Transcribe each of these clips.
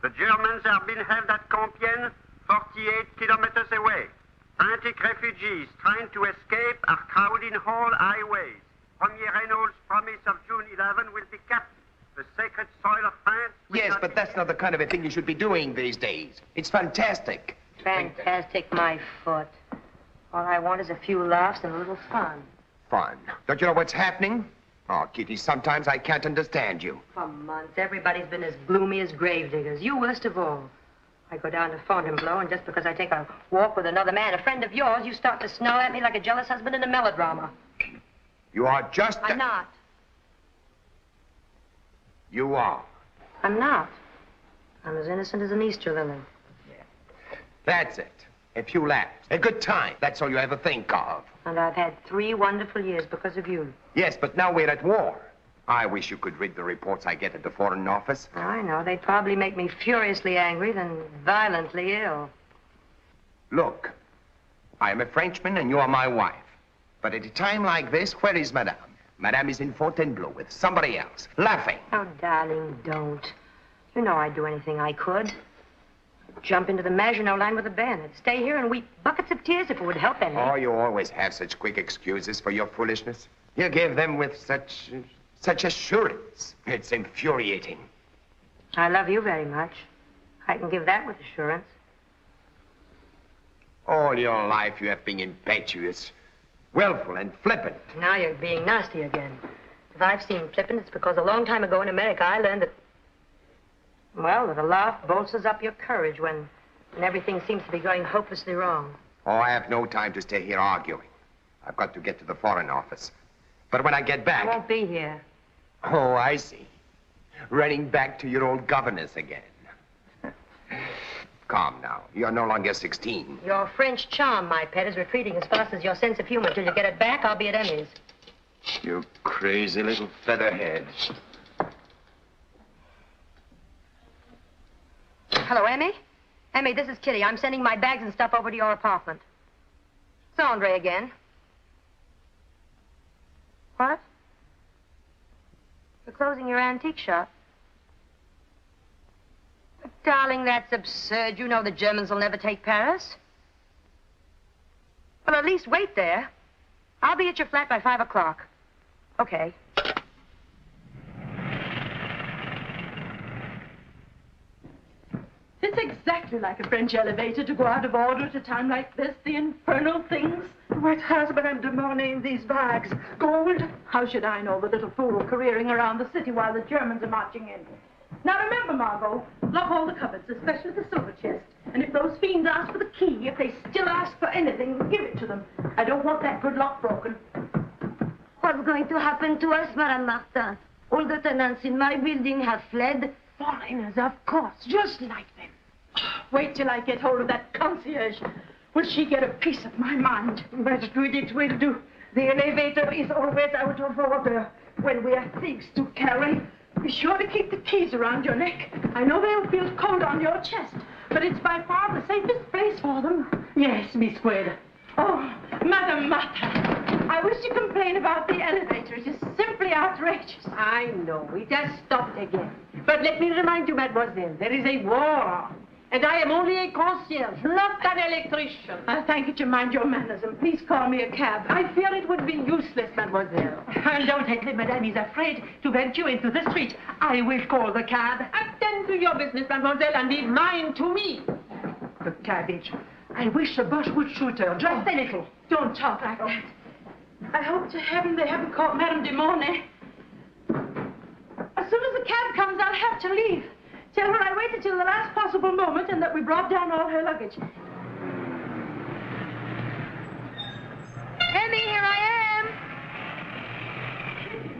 The Germans have been held at Compiègne, 48 kilometers away. Frantic refugees trying to escape are crowding whole highways. Premier Renault's promise of June 11 will be kept. The sacred soil of France... Yes, but that's not the kind of a thing you should be doing these days. It's fantastic. Fantastic, my foot. All I want is a few laughs and a little fun. Fun? Don't you know what's happening? Oh, Kitty, sometimes I can't understand you. For months, everybody's been as gloomy as gravediggers. You worst of all. I go down to Fontainebleau, and just because I take a walk with another man, a friend of yours, you start to snarl at me like a jealous husband in a melodrama. You are just... I'm not. You are. I'm not. I'm as innocent as an Easter lily. Yeah. That's it. A few laughs. A good time. That's all you ever think of. And I've had 3 wonderful years because of you. Yes, but now we're at war. I wish you could read the reports I get at the Foreign Office. I know. They'd probably make me furiously angry, then violently ill. Look, I am a Frenchman and you are my wife. But at a time like this, where is Madame? Madame is in Fontainebleau with somebody else, laughing. Oh, darling, don't. You know I'd do anything I could. Jump into the Maginot Line with a Bennett. Stay here and weep buckets of tears if it would help any. Oh, you always have such quick excuses for your foolishness. You give them with such assurance. It's infuriating. I love you very much. I can give that with assurance. All your life you have been impetuous, willful and flippant. Now you're being nasty again. If I've seen flippant, it's because a long time ago in America I learned that, well, that a laugh bolsters up your courage when everything seems to be going hopelessly wrong. Oh, I have no time to stay here arguing. I've got to get to the Foreign Office. But when I get back... I won't be here. Oh, I see. Running back to your old governess again. Calm now. You're no longer 16. Your French charm, my pet, is retreating as fast as your sense of humor. Till you get it back, I'll be at Emmy's. You crazy little featherhead. Hello, Emmy? Emmy, this is Kitty. I'm sending my bags and stuff over to your apartment. It's Andre again. What? You're closing your antique shop? But, darling, that's absurd. You know the Germans will never take Paris. Well, at least wait there. I'll be at your flat by 5 o'clock. Okay. It's exactly like a French elevator to go out of order at a time like this. The infernal things. What has Madame de Mornay in these bags? Gold? How should I know, the little fool careering around the city while the Germans are marching in? Now remember, Margot, lock all the cupboards, especially the silver chest. And if those fiends ask for the key, if they still ask for anything, give it to them. I don't want that good lock broken. What's going to happen to us, Madame Martin? All the tenants in my building have fled. Foreigners, of course, just like them. Wait till I get hold of that concierge. Will she get a piece of my mind? But good it will do. The elevator is always out of order when we have things to carry. Be sure to keep the keys around your neck. I know they'll feel cold on your chest, but it's by far the safest place for them. Yes, Miss Quaid. Oh, Madame Martin, I wish to complain about the elevator. It is simply outrageous. I know. It has stopped again. But let me remind you, mademoiselle, there is a war. And I am only a concierge, not an electrician. I thank you to mind your manners, and please call me a cab. I fear it would be useless, mademoiselle. Undoubtedly, madame is afraid to venture into the street. I will call the cab. Attend to your business, mademoiselle, and leave mine to me. The cabbage. I wish the Boche would shoot her, just a little. Don't talk like that. I hope to heaven they haven't caught Madame de Mornay. As soon as the cab comes, I'll have to leave. Tell her I waited till the last possible moment and that we brought down all her luggage. Emmy, here I am.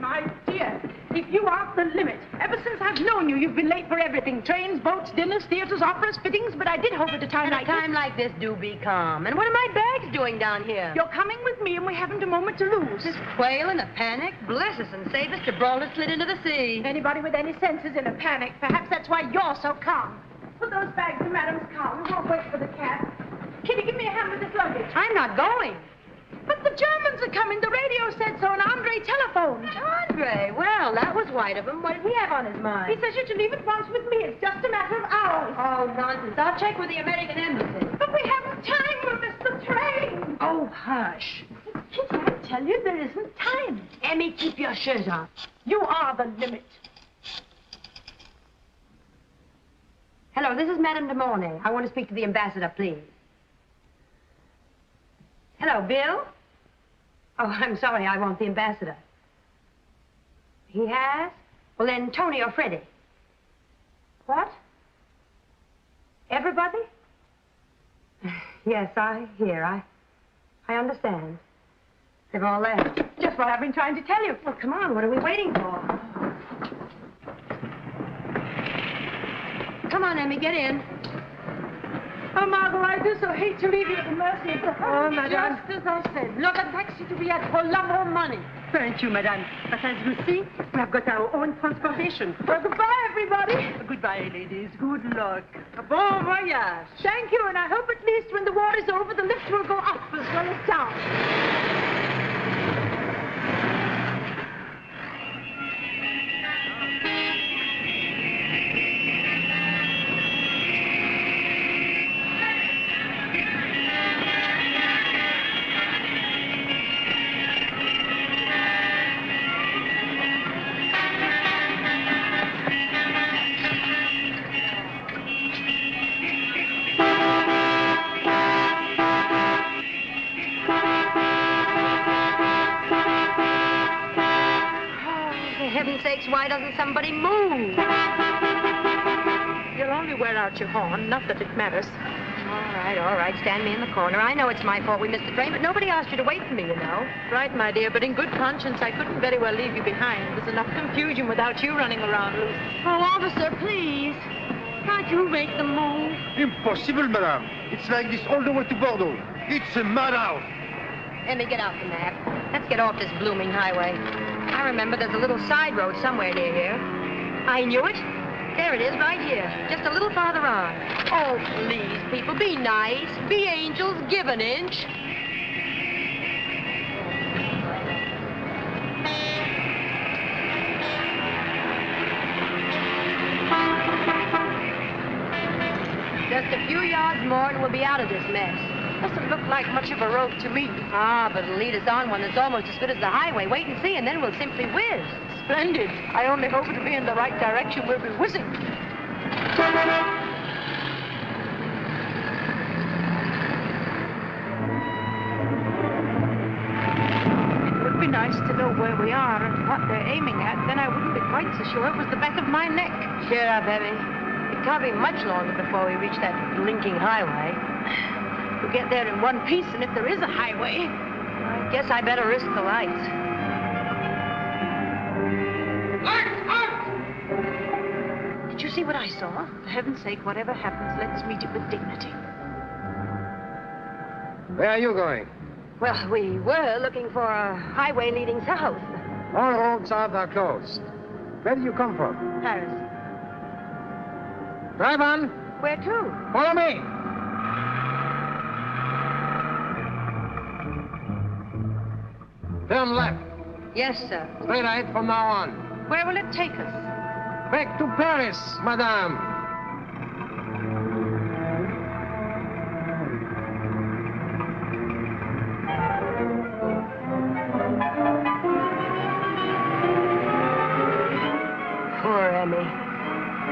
My dear, if you aren't the limit. Ever since I've known you, you've been late for everything. Trains, boats, dinners, theaters, operas, fittings, but I did hope at a time like this. At a time like this, do be calm. And what are my bags doing down here? You're coming with me and we haven't a moment to lose. This quail in a panic? Bless us and save us, Gibraltar slid into the sea. Anybody with any sense is in a panic. Perhaps that's why you're so calm. Put those bags in Madame's car. We won't wait for the cab. Kitty, give me a hand with this luggage. I'm not going. But the Germans are coming. The radio said so, and Andre telephoned. Andre? Well, that was white of him. What did he have on his mind? He says you're to leave at once with me. It's just a matter of hours. Oh, nonsense. I'll check with the American embassy. But we haven't time. We'll miss the train. Oh, hush. Kitty, I tell you, there isn't time. Emmy, keep your shirt on. You are the limit. Hello, this is Madame de Mornay. I want to speak to the ambassador, please. Hello, Bill? Oh, I'm sorry, I want the ambassador. He has? Well, then, Tony or Freddie. What? Everybody? Yes, I hear. I understand. They've all left. Just what I've been trying to tell you. Well, come on, what are we waiting for? Come on, Emmy, get in. Oh, Margot, I do so hate to leave you at the mercy of the Oh, madame. Just as I said, not a taxi to be had for love or money. Thank you, madame. But as you see, we have got our own transportation. Well, goodbye, everybody. Goodbye, ladies. Good luck. Bon voyage. Thank you, and I hope at least when the war is over, the lift will go up as well as down. Why doesn't somebody move? You'll only wear out your horn, not that it matters. All right. Stand me in the corner. I know it's my fault we missed the train, but nobody asked you to wait for me, you know. Right, my dear, but in good conscience, I couldn't very well leave you behind. There's enough confusion without you running around loose. Oh, officer, please. Can't you make the move? Impossible, madame. It's like this all the way to Bordeaux. It's a madhouse. Emmy, get out the map. Let's get off this blooming highway. I remember there's a little side road somewhere near here. I knew it. There it is, right here. Just a little farther on. Oh, please, people, be nice. Be angels. Give an inch. Just a few yards more and we'll be out of this mess. Doesn't look like much of a road to me. Ah, but it'll lead us on one that's almost as good as the highway. Wait and see, and then we'll simply whiz. Splendid. I only hope it'll be in the right direction. We'll be whizzing. It would be nice to know where we are and what they're aiming at. Then I wouldn't be quite so sure it was the back of my neck. Cheer up, Emmy. It can't be much longer before we reach that blinking highway. We'll get there in one piece, and if there is a highway... I guess I better risk the lights. Did you see what I saw? For heaven's sake, whatever happens, let's meet it with dignity. Where are you going? Well, we were looking for a highway leading south. All roads south are closed. Where do you come from? Paris. Drive on. Where to? Follow me. Turn left. Yes, sir. Straight ahead from now on. Where will it take us? Back to Paris, madame. Poor Emmy.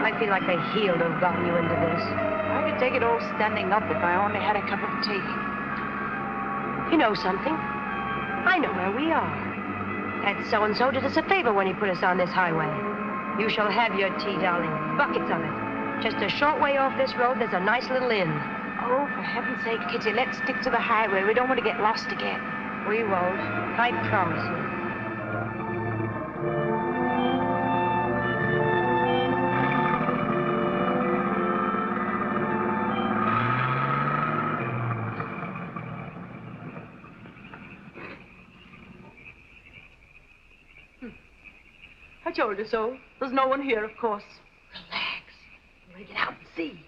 I feel like the heel to have gotten you into this. I could take it all standing up if I only had a cup of tea. You know something? I know where we are. That so-and-so did us a favor when he put us on this highway. You shall have your tea, darling. Buckets of it. Just a short way off this road, there's a nice little inn. Oh, for heaven's sake, Kitty, let's stick to the highway. We don't want to get lost again. We won't. I promise you. I told you so. There's no one here, of course. Relax. I'm going to get out and see.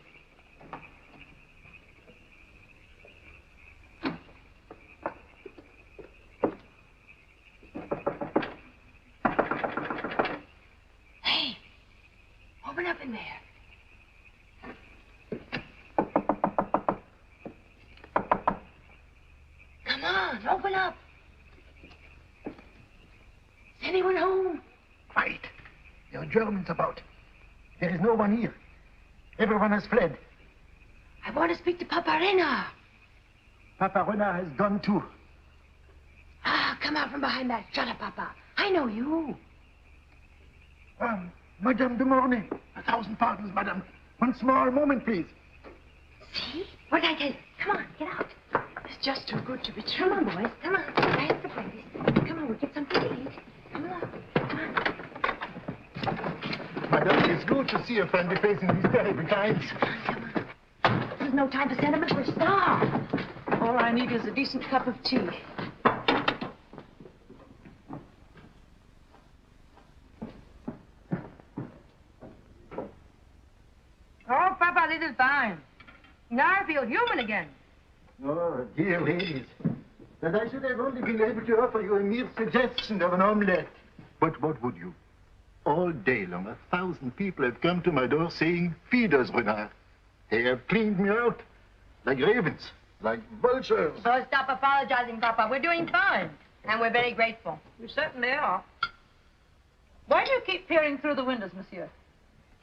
Hey, open up in there. doing home? Quiet. There are Germans about. There is no one here. Everyone has fled. I want to speak to Papa Renard. Papa Renard has gone too. Ah, come out from behind that. Shut up, Papa. I know you. Madame de Mornay. 1,000 pardons, madame. One small moment, please. See? What did I tell you? Come on, get out. It's just too good to be true. Come on, boys. Come on. I have to breakfast. Come on, we'll get something to eat. Come along. Come on. Madame, it's good to see a friendly face in these terrible times. Come on. There's no time for sentiment. We're starved. All I need is a decent cup of tea. Oh, Papa, this is fine. Now I feel human again. Oh, dear ladies. That I should have only been able to offer you a mere suggestion of an omelette. But what would you? All day long, 1,000 people have come to my door saying, feed us, Renard. They have cleaned me out like ravens, like vultures. So stop apologizing, Papa. We're doing fine. And we're very grateful. You certainly are. Why do you keep peering through the windows, monsieur?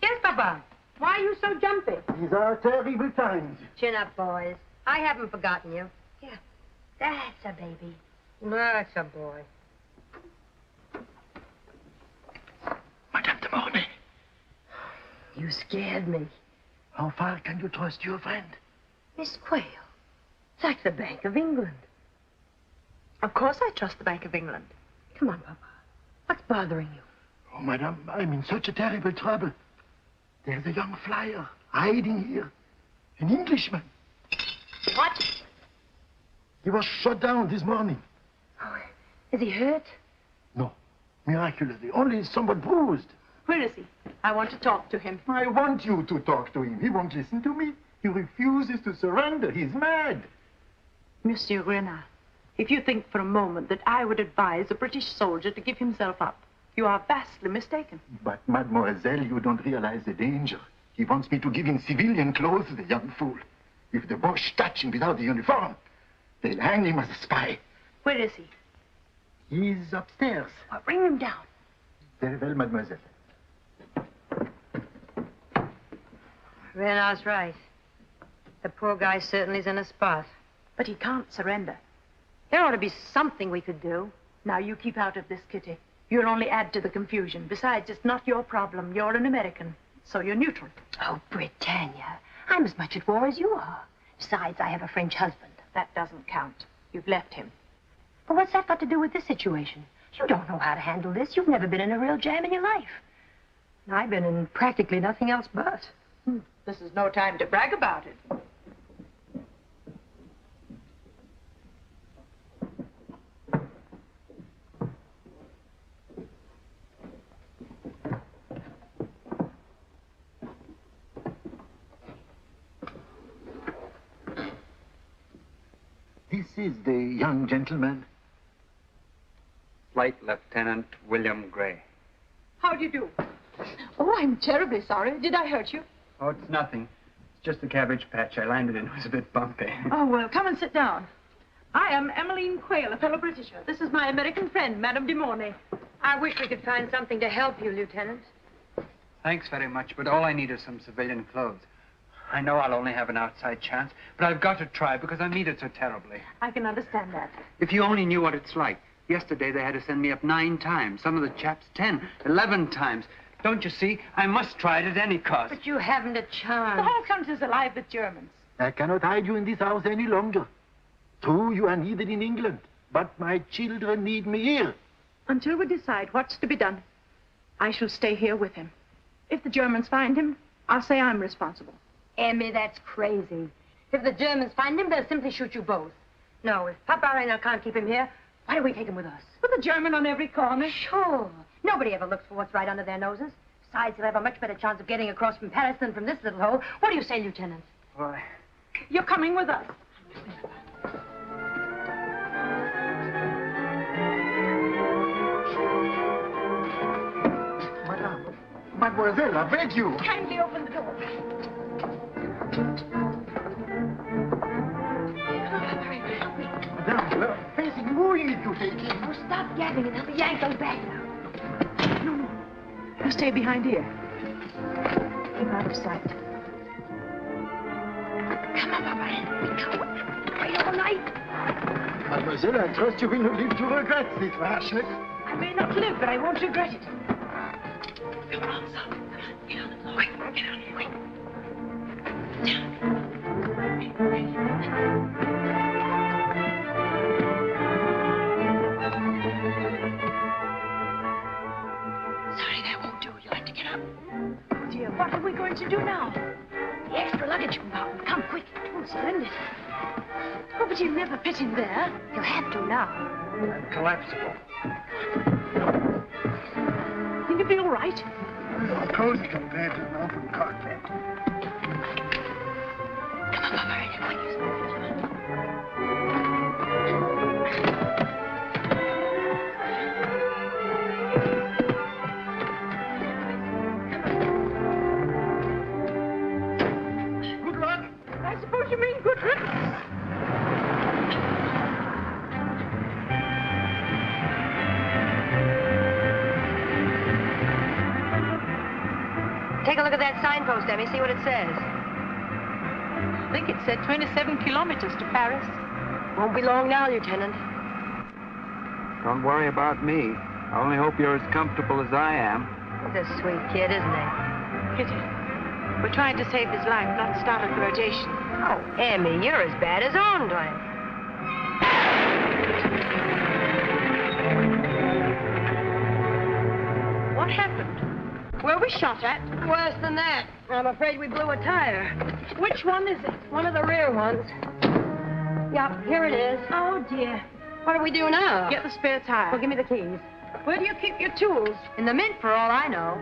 Yes, Papa. Why are you so jumpy? These are terrible times. Chin up, boys. I haven't forgotten you. Yeah, that's a baby. That's a boy. Madame de Mornay. You scared me. How far can you trust your friend? Miss Quayle. It's like the Bank of England. Of course I trust the Bank of England. Come on, Papa. What's bothering you? Oh, madame, I'm in such a terrible trouble. There's a young flyer hiding here. An Englishman. What? He was shot down this morning. Oh, is he hurt? No, miraculously. Only somewhat bruised. Where is he? I want to talk to him. I want you to talk to him. He won't listen to me. He refuses to surrender. He's mad. Monsieur Renard, if you think for a moment that I would advise a British soldier to give himself up, you are vastly mistaken. But, mademoiselle, you don't realize the danger. He wants me to give him civilian clothes, the young fool. If the Boche touch him without the uniform, they'll hang him as a spy. Where is he? He's upstairs. Well, bring him down. Very well, mademoiselle. Renard's right. The poor guy certainly is in a spot. But he can't surrender. There ought to be something we could do. Now, you keep out of this, Kitty. You'll only add to the confusion. Besides, it's not your problem. You're an American, so you're neutral. Oh, Britannia. I'm as much at war as you are. Besides, I have a French husband. That doesn't count. You've left him. But what's that got to do with this situation? You don't know how to handle this. You've never been in a real jam in your life. And I've been in practically nothing else but. This is no time to brag about it. This is the young gentleman. Flight Lieutenant William Gray. How do you do? Oh, I'm terribly sorry. Did I hurt you? Oh, it's nothing. It's just the cabbage patch I landed in. It was a bit bumpy. Oh, well, come and sit down. I am Emmeline Quayle, a fellow Britisher. This is my American friend, Madame de Mornay. I wish we could find something to help you, Lieutenant. Thanks very much, but all I need is some civilian clothes. I know I'll only have an outside chance, but I've got to try because I need it so terribly. I can understand that. If you only knew what it's like. Yesterday they had to send me up 9 times. Some of the chaps 10, 11 times. Don't you see? I must try it at any cost. But you haven't a chance. The whole country's alive with Germans. I cannot hide you in this house any longer. True, you are needed in England, but my children need me here. Until we decide what's to be done, I shall stay here with him. If the Germans find him, I'll say I'm responsible. Emmy, that's crazy. If the Germans find him, they'll simply shoot you both. No, if Papa Reynard can't keep him here, why don't we take him with us? With a German on every corner? Sure. Nobody ever looks for what's right under their noses. Besides, he'll have a much better chance of getting across from Paris than from this little hole. What do you say, Lieutenant? Why? You're coming with us. Mademoiselle, I beg you. Kindly open the door. Madame, you're facing ruin if you take him. Oh, stop gabbing and help me yank those bags out. You stay behind here. Keep out of sight. Come on, Papa. Wait all night. Mademoiselle, I trust you will not live to regret this rashness. I may not live, but I won't regret it. Come on, son. Come on. Get on the floor. Quick, get on here. Quick. Sorry, that won't do. You'll have to get up. Oh, dear, what are we going to do now? The extra luggage compartment. Come, quick. Oh, splendid. Oh, but you'll never fit in there. You'll have to now. I'm collapsible. Think it'll be all right? You're cozy compared to an open cockpit. Come on, Papa. Hurry, quick. Good luck. I suppose you mean good riddance. Take a look at that signpost, Emmy. See what it says. I think it said 27 kilometers to Paris. Won't be long now, Lieutenant. Don't worry about me. I only hope you're as comfortable as I am. He's a sweet kid, isn't he? Pity. We're trying to save his life, not start a flirtation. Oh, Emmy, you're as bad as Andre. What happened? Were we shot at? Worse than that. I'm afraid we blew a tire. Which one is it? One of the rear ones. Yup, here it is. Oh, dear. What do we do now? Get the spare tire. Well, give me the keys. Where do you keep your tools? In the mint, for all I know.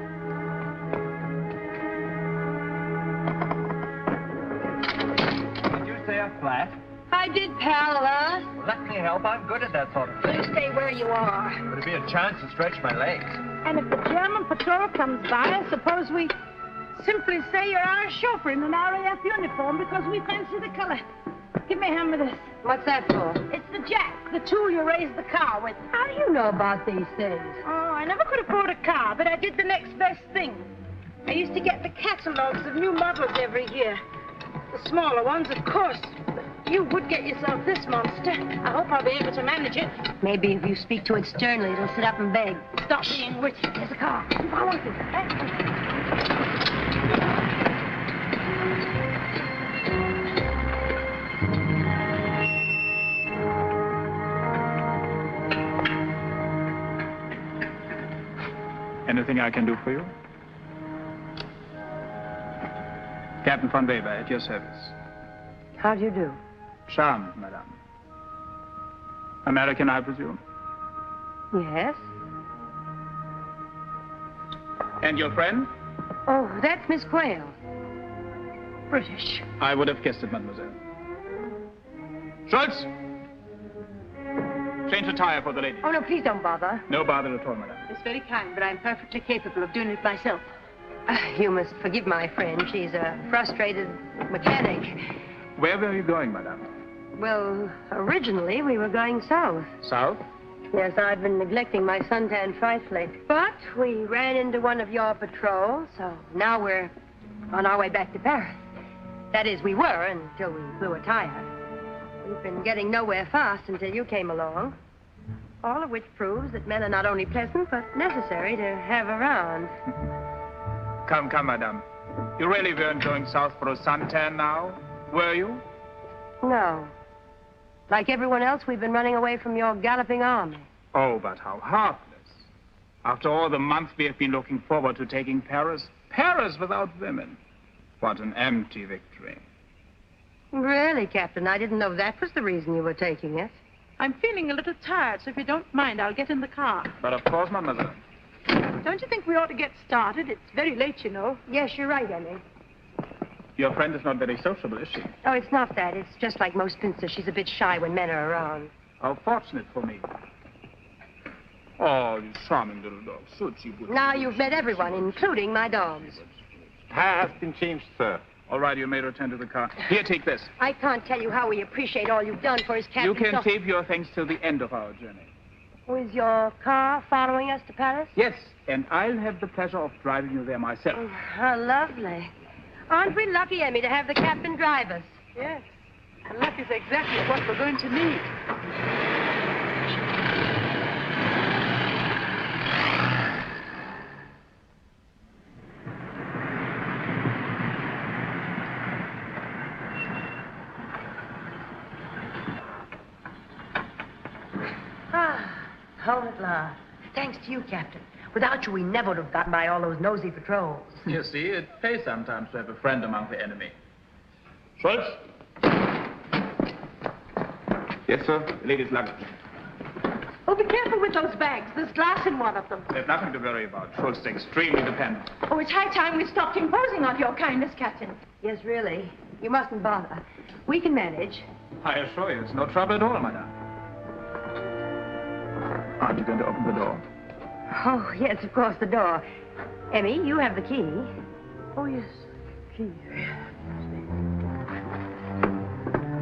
Did you say a flat? I did, pal, Let me help. I'm good at that sort of thing. You stay where you are. Would it be a chance to stretch my legs? And if the German patrol comes by, I suppose we simply say you're our chauffeur in an RAF uniform because we fancy the color. Give me a hand with this. What's that for? It's the jack, the tool you raise the car with. How do you know about these things? Oh, I never could afford a car, but I did the next best thing. I used to get the catalogs of new models every year. The smaller ones, of course. But you would get yourself this monster. I hope I'll be able to manage it. Maybe if you speak to it sternly, it'll sit up and beg. Stop being witty. There's a car. I want it. Anything I can do for you? Captain von Weber, at your service. How do you do? Charmed, madame. American, I presume? Yes? And your friend? Oh, that's Miss Quayle. British. I would have guessed it, mademoiselle. Schultz! Change the tire for the lady. Oh, no, please don't bother. No bother at all, madame. It's very kind, but I'm perfectly capable of doing it myself. You must forgive my friend. She's a frustrated mechanic. Where were you going, madame? Well, originally we were going south. South? Yes, I've been neglecting my suntan frightfully. But we ran into one of your patrols, so now we're on our way back to Paris. That is, we were until we blew a tire. We've been getting nowhere fast until you came along. All of which proves that men are not only pleasant, but necessary to have around. Come, madame. You really weren't going south for a suntan now, were you? No. Like everyone else, we've been running away from your galloping army. Oh, but how heartless. After all the months we have been looking forward to taking Paris. Paris without women. What an empty victory. Really, Captain, I didn't know that was the reason you were taking it. I'm feeling a little tired, so if you don't mind, I'll get in the car. But of course, mademoiselle. Don't you think we ought to get started? It's very late, you know. Yes, you're right, Emmy. Your friend is not very sociable, is she? Oh, it's not that. It's just like most spinsters. She's a bit shy when men are around. How fortunate for me. Oh, you charming little dog. So she would. Now you've met everyone, including my dogs. Tire has been changed, sir. All right, you may return to the car. Here, take this. I can't tell you how we appreciate all you've done for his captain. You can save your thanks till the end of our journey. Is your car following us to Paris? Yes, and I'll have the pleasure of driving you there myself. Oh, how lovely. Aren't we lucky, Emmy, to have the captain drive us? Yes. And luck is exactly what we're going to need. Home at last. Thanks to you, Captain. Without you, we never would have gotten by all those nosy patrols. You see, it pays sometimes to have a friend among the enemy. Schultz? Yes, sir. The lady's luggage. Oh, be careful with those bags. There's glass in one of them. There's nothing to worry about. Schultz is extremely dependent. Oh, it's high time we stopped imposing on your kindness, Captain. Yes, really. You mustn't bother. We can manage. I assure you, it's no trouble at all, madame. Aren't you going to open the door? Oh, yes, of course, the door. Emmy, you have the key. Oh, yes. Key.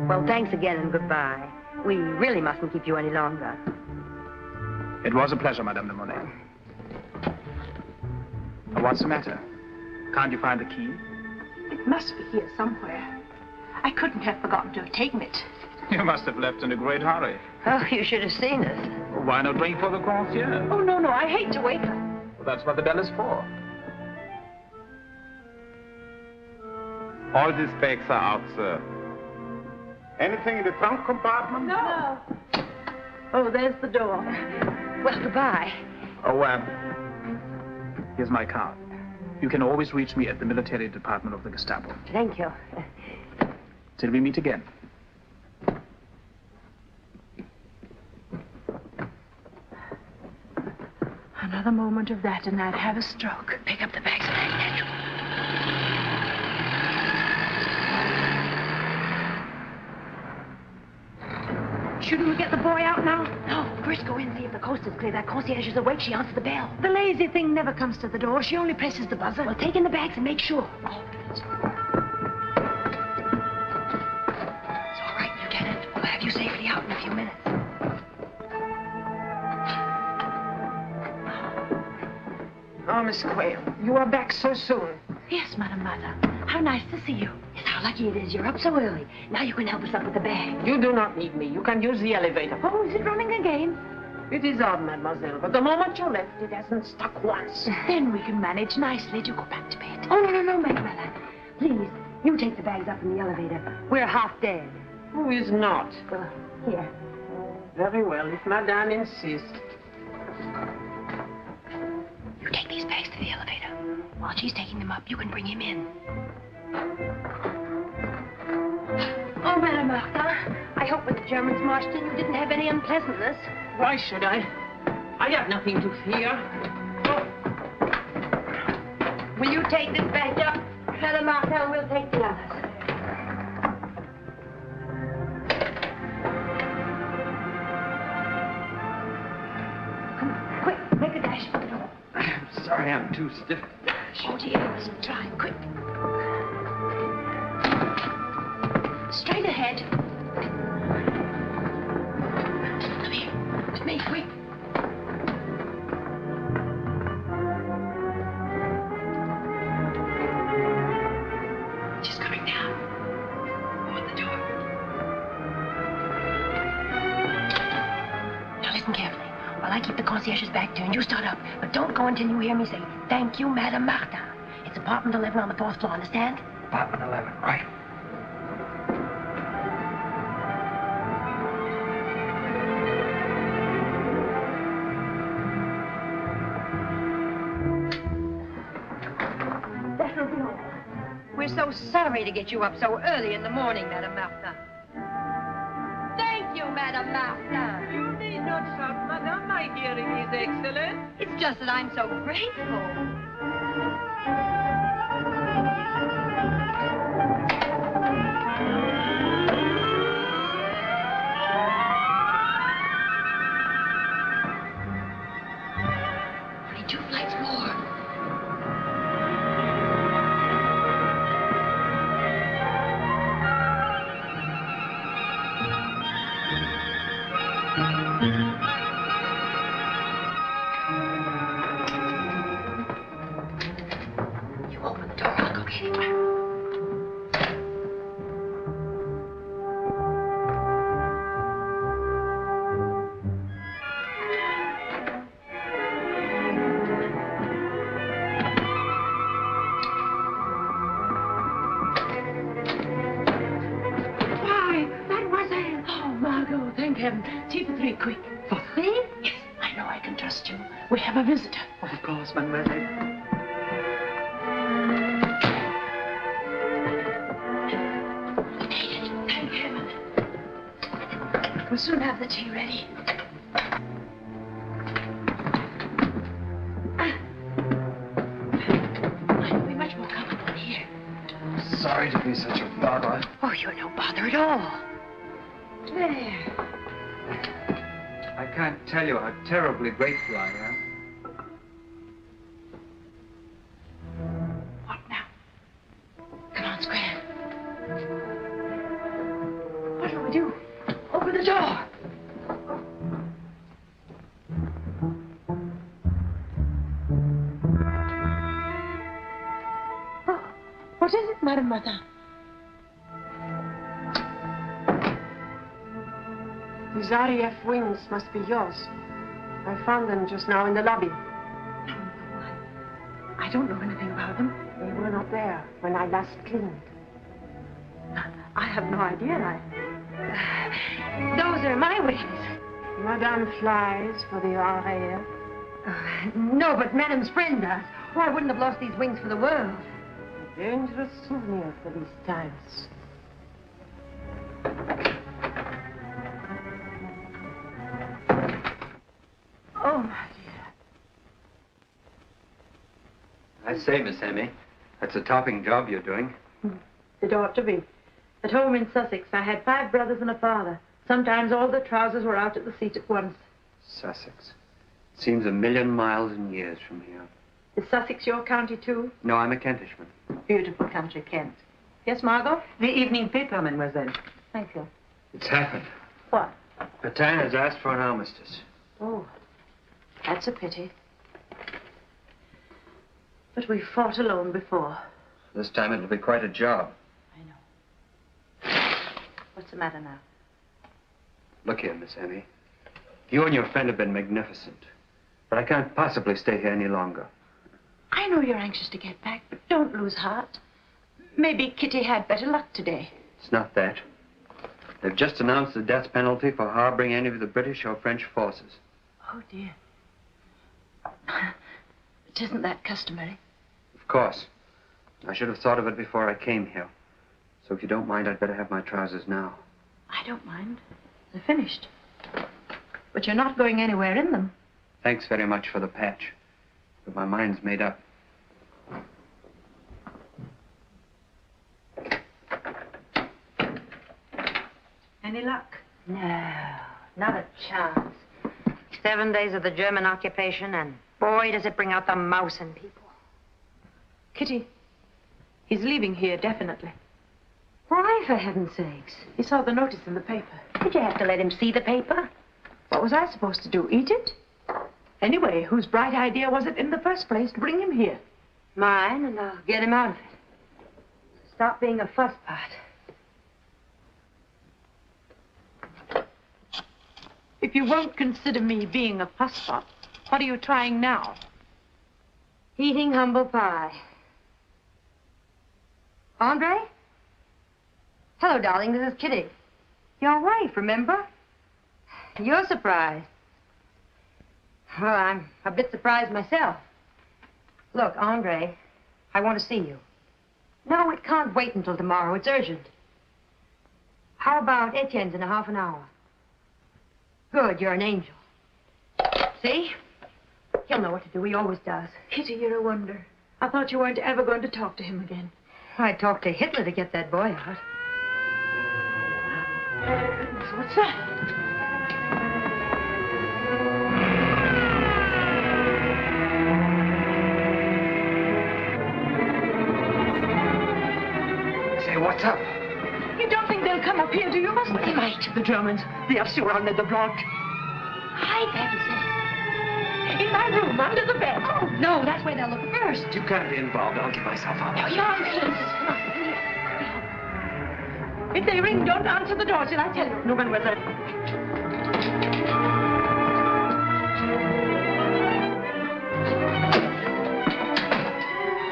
Well, thanks again and goodbye. We really mustn't keep you any longer. It was a pleasure, Madame de Monet. What's the matter? Can't you find the key? It must be here somewhere. I couldn't have forgotten to have taken it. You must have left in a great hurry. Oh, you should have seen us. Why not ring for the concierge? Oh, no, I hate to wake her. Well, that's what the bell is for. All these bags are out, sir. Anything in the trunk compartment? No. Oh, there's the door. Well, goodbye. Oh, here's my card. You can always reach me at the military department of the Gestapo. Thank you. Till we meet again. Another moment of that and I'd have a stroke. Pick up the bags and hang at you. Shouldn't we get the boy out now? No, first go in and see if the coast is clear. That concierge is awake. She answers the bell. The lazy thing never comes to the door. She only presses the buzzer. Well, take in the bags and make sure. Oh. It's all right, Lieutenant. We'll have you safely out in a few minutes. Oh, Miss Quayle, you are back so soon. Yes, Madame Martha. How nice to see you. Yes, how lucky it is. You're up so early. Now you can help us up with the bag. You do not need me. You can use the elevator. Oh, is it running again? It is odd, mademoiselle, but the moment you left, it hasn't stuck once. Then we can manage nicely to go back to bed. Oh, no, Manuela. Please, you take the bags up in the elevator. We're half dead. Who is not? Well, here. Very well, if Madame insists. You take these bags to the elevator. While she's taking them up, you can bring him in. Oh, Madame Martha, I hope when the Germans marched in, you didn't have any unpleasantness. Why should I? I have nothing to fear. Will you take this bag up? Madame Martha, we'll take the others. Come on, quick, make a dash for the door. I'm sorry, I'm too stiff. Oh, dear, you mustn't try. Quick. Straight ahead. Come here. With me, quick. She's coming down. Open the door. Now listen carefully. While I keep the concierge's back turned, you start up. But don't go until you hear me say, "Thank you, Madame Martha." It's apartment 11 on the 4th floor, understand? Apartment 11, right. That'll be all. We're so sorry to get you up so early in the morning, Madame Martha. Thank you, Madame Martha. You need not shout, Madame. My hearing is excellent. It's just that I'm so grateful. Only 2 flights more. heaven. Tea for 3, quick. For 3? Yes, I know I can trust you. We have a visitor. Of course, mademoiselle. We made it. Thank heaven. We'll soon have the tea ready. I'll be much more comfortable here. Sorry to be such a bother. Oh, you're no bother at all. There. I can't tell you how terribly grateful I am. What now? Come on, Square. What do we do? Open the door. Oh, what is it, Madame Martin? These RAF wings must be yours. I found them just now in the lobby. I don't know anything about them. They were not there when I last cleaned. I have no idea. Those are my wings. Madame flies for the RAF. No, but Madame's friend does. Oh, I wouldn't have lost these wings for the world. A dangerous souvenir for these times. Oh, my dear. I say, Miss Emmy, that's a topping job you're doing. It ought to be. At home in Sussex, I had 5 brothers and a father. Sometimes all the trousers were out at the seat at once. Sussex. Seems a million miles and years from here. Is Sussex your county, too? No, I'm a Kentishman. Beautiful country, Kent. Yes, Margot? The evening paper, mademoiselle. Thank you. It's happened. What? Petain has asked for an armistice. Oh, that's a pity. But we fought alone before. This time it'll be quite a job. I know. What's the matter now? Look here, Miss Emmy. You and your friend have been magnificent. But I can't possibly stay here any longer. I know you're anxious to get back, but don't lose heart. Maybe Kitty had better luck today. It's not that. They've just announced the death penalty for harboring any of the British or French forces. Oh, dear. But isn't that customary? Of course. I should have thought of it before I came here. So if you don't mind, I'd better have my trousers now. I don't mind. They're finished. But you're not going anywhere in them. Thanks very much for the patch. But my mind's made up. Any luck? No, not a chance. 7 days of the German occupation, and boy, does it bring out the mouse in people. Kitty, he's leaving here definitely. Why, for heaven's sakes? He saw the notice in the paper. Did you have to let him see the paper? What was I supposed to do, eat it? Anyway, whose bright idea was it in the first place to bring him here? Mine, and I'll get him out of it. Stop being a fusspot. If you won't consider me being a fusspot, what are you trying now? Eating humble pie. Andre? Hello, darling, this is Kitty. Your wife, remember? You're surprised. Well, I'm a bit surprised myself. Look, Andre, I want to see you. No, it can't wait until tomorrow. It's urgent. How about Etienne's in a half an hour? Good, you're an angel. See? He'll know what to do. He always does. Kitty, you're a wonder. I thought you weren't ever going to talk to him again. I talked to Hitler to get that boy out. Goodness, what's that? Say, what's up? You don't think they'll come up here, do you? Well, they might. The Germans, they have surrounded the block. Hide, Beverly. In my room, under the bed. Oh, no, that's where they'll look first. You can't be involved. I'll give myself up. Oh, nonsense. Come on. If they ring, don't answer the door till I tell you. No, mademoiselle.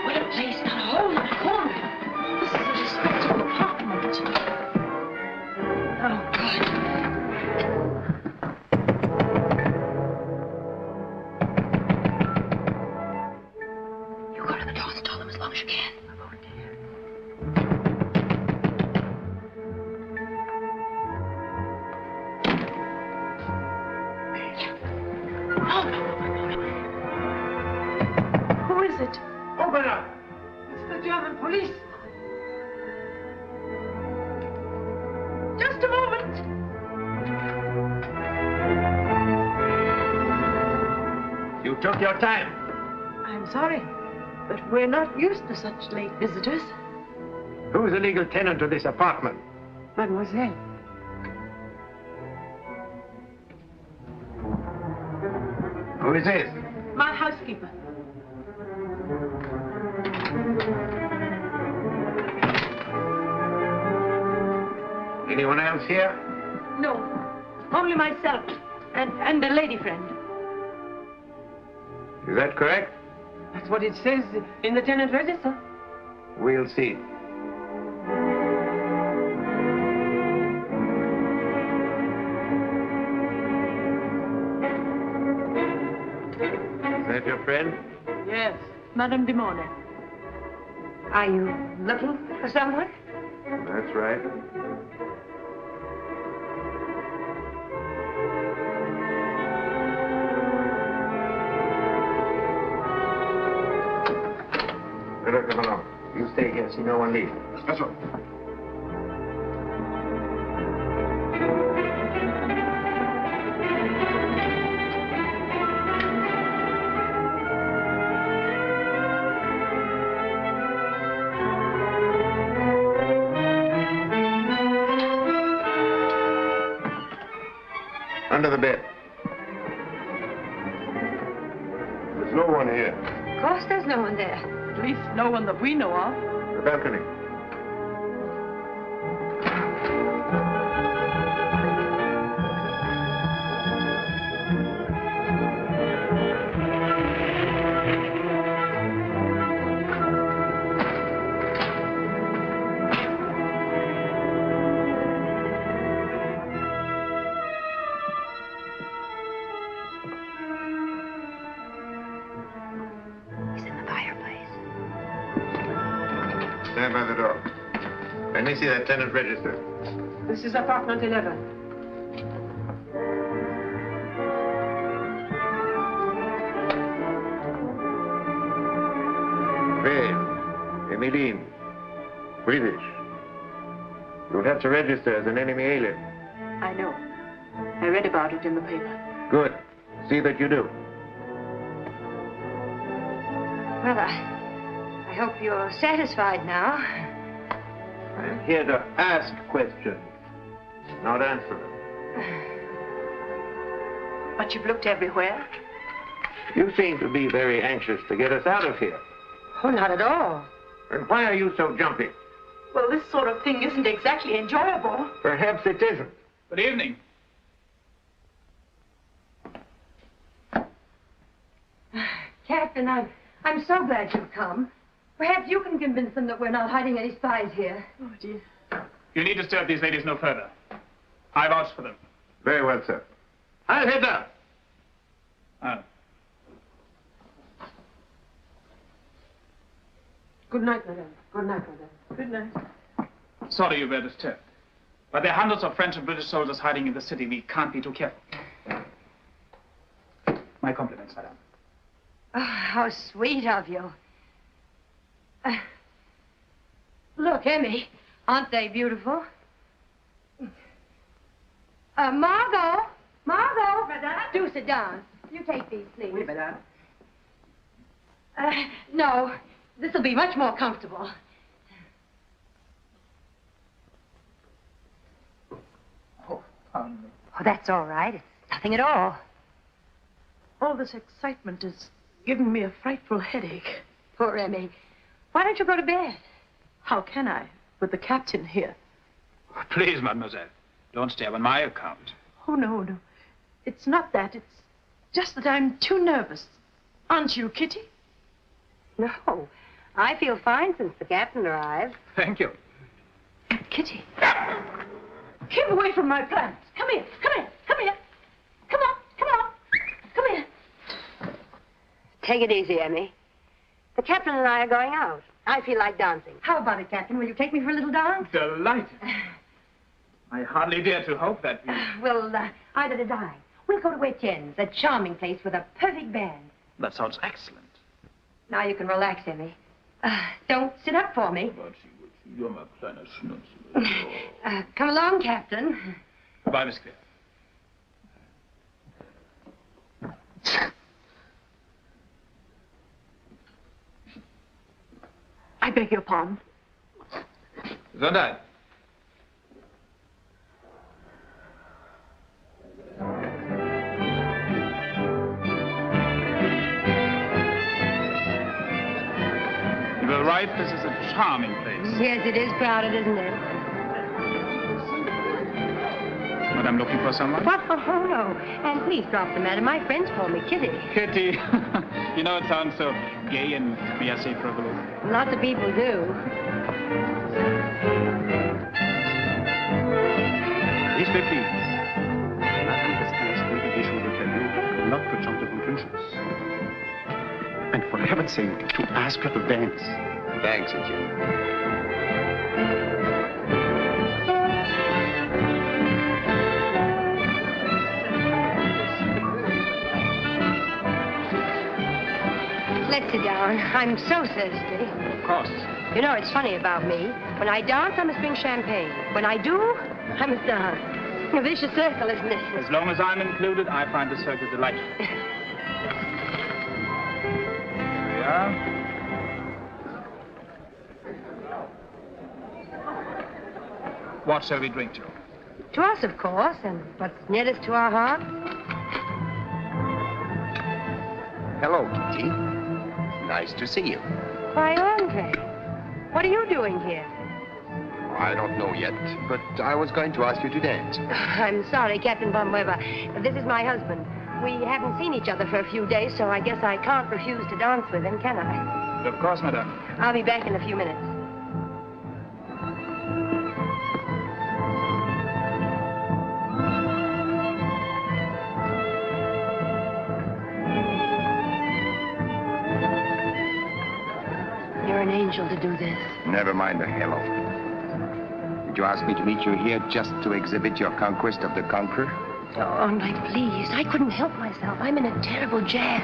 What a place, not a hole, not a corner. This is a respectable apartment. Oh, God. took your time. I'm sorry, but we're not used to such late visitors. Who's the legal tenant of this apartment? Mademoiselle. Who is this? My housekeeper. Anyone else here? No, only myself and a lady friend. Is that correct? That's what it says in the tenant register. We'll see. Is that your friend? Yes, Madame de Mornay. Are you looking for someone? That's right. Better come along. You stay here, see no one leave. That's all. Under the bed. There's no one here. Of course there's no one there. At least no one that we know of. The balcony. Stand by the door. Let me see that tenant register. This is apartment 11. Fred, Emmeline, British. You'll have to register as an enemy alien. I know. I read about it in the paper. Good. See that you do. Well, I hope you're satisfied now. I'm here to ask questions, not answer them. But you've looked everywhere. You seem to be very anxious to get us out of here. Oh, not at all. And why are you so jumpy? Well, this sort of thing isn't exactly enjoyable. Perhaps it isn't. Good evening. Captain, I'm so glad you've come. Perhaps you can convince them that we're not hiding any spies here. Oh, dear. You need disturb these ladies no further. I vouch for them. Very well, sir. I'll head down. Oh. Good night, madame. Good night, madame. Good night. Sorry you were disturbed. But there are hundreds of French and British soldiers hiding in the city. We can't be too careful. My compliments, madame. Oh, how sweet of you. Look, Emmy, aren't they beautiful? Margot! Margot! Madame? Do sit down. You take these, please. Oui, madame. No, this will be much more comfortable. Oh, pardon me. Oh, that's all right. It's nothing at all. All this excitement is giving me a frightful headache. Poor Emmy. Why don't you go to bed? How can I, with the captain here? Please, mademoiselle, don't stay on my account. Oh, no, no. It's not that. It's just that I'm too nervous. Aren't you, Kitty? No. I feel fine since the captain arrived. Thank you. Kitty. Keep away from my plants. Come here. Come here. Come here. Come on. Come on. Come here. Take it easy, Emmy. The captain and I are going out. I feel like dancing. How about it, Captain? Will you take me for a little dance? Delighted. I hardly dare to hope that we... Well, either did I. We'll go to Etienne's, a charming place with a perfect band. That sounds excellent. Now you can relax, Emmy. Don't sit up for me. You're my kleiner Schnutzel. Come along, Captain. Goodbye, Miss Clare. beg your pardon. Gesundheit. You were right, this is a charming place. Yes, it is crowded, isn't it? Madame looking for someone? What? Oh, no. And please drop the matter. My friends call me Kitty. Kitty. You know, it sounds so gay and, may I say, frivolous. Lots of people do. This way, please. Madame has asked me to issue to tell you not to jump the conclusions. And for heaven's sake, to ask her to dance. Thanks, Jim. Let's sit down. I'm so thirsty. Of course. You know, it's funny about me. When I dance, I must drink champagne. When I do, I must dance. A vicious circle, isn't it? As long as I'm included, I find the circle delightful. Here we are. What shall we drink to? To us, of course, and what's nearest to our hearts. Hello, Kitty. Nice to see you. Why, Andre, what are you doing here? I don't know yet, but I was going to ask you to dance. I'm sorry, Captain Von Weber. This is my husband. We haven't seen each other for a few days, so I guess I can't refuse to dance with him, can I? Of course, madame. I'll be back in a few minutes. You're an angel to do this. Never mind the hello. Did you ask me to meet you here just to exhibit your conquest of the conqueror? Oh, Andre, please. I couldn't help myself. I'm in a terrible jam.